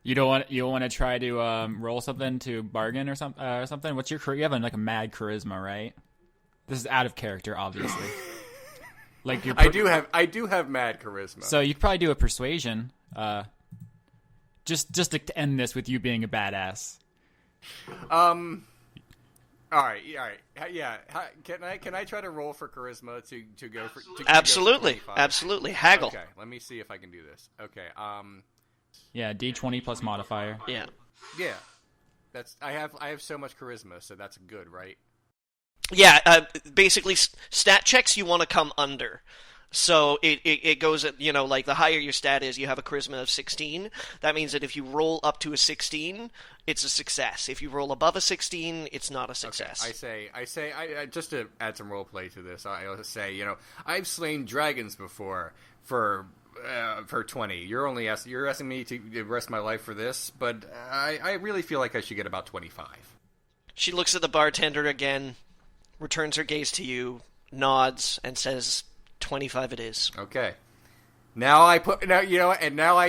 B: You don't want to try to roll something to bargain or something? What's your you have a mad charisma, right? This is out of character, obviously. Like I
D: do have mad charisma.
B: So you could probably do a persuasion. Just to end this with you being a badass.
D: All right. Yeah. Can I try to roll for charisma to go for?
C: Absolutely. Absolutely. Haggle.
D: Okay. Let me see if I can do this. Okay.
B: Yeah. D20 plus modifier.
C: Yeah.
D: Yeah. I have so much charisma, so that's good, right?
C: Yeah, basically, stat checks you want to come under. So it goes at, like the higher your stat is, you have a charisma of 16. That means that if you roll up to a 16, it's a success. If you roll above a 16, it's not a success.
D: Okay. I say, just to add some role play to this, I'll say, I've slain dragons before for 20. You're asking me to rest my life for this, but I really feel like I should get about 25.
C: She looks at the bartender again, returns her gaze to you, nods, and says, 25 it is.
D: Okay. Now I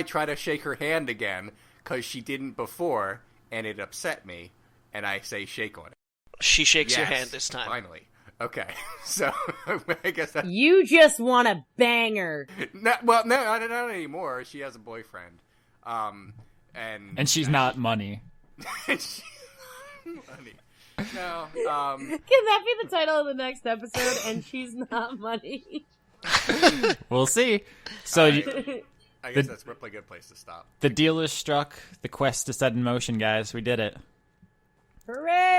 D: try to shake her hand again, because she didn't before, and it upset me, and I say shake on it.
C: She shakes your hand this time.
D: Finally. Okay, so I guess that.
A: You just want a banger.
D: No, not anymore. She has a boyfriend, and
B: she's not money.
D: Money. No.
A: Can that be the title of the next episode? And she's not money.
B: We'll see. So
D: I guess that's probably a good place to stop.
B: The deal is struck. The quest is set in motion, guys. We did it.
A: Hooray!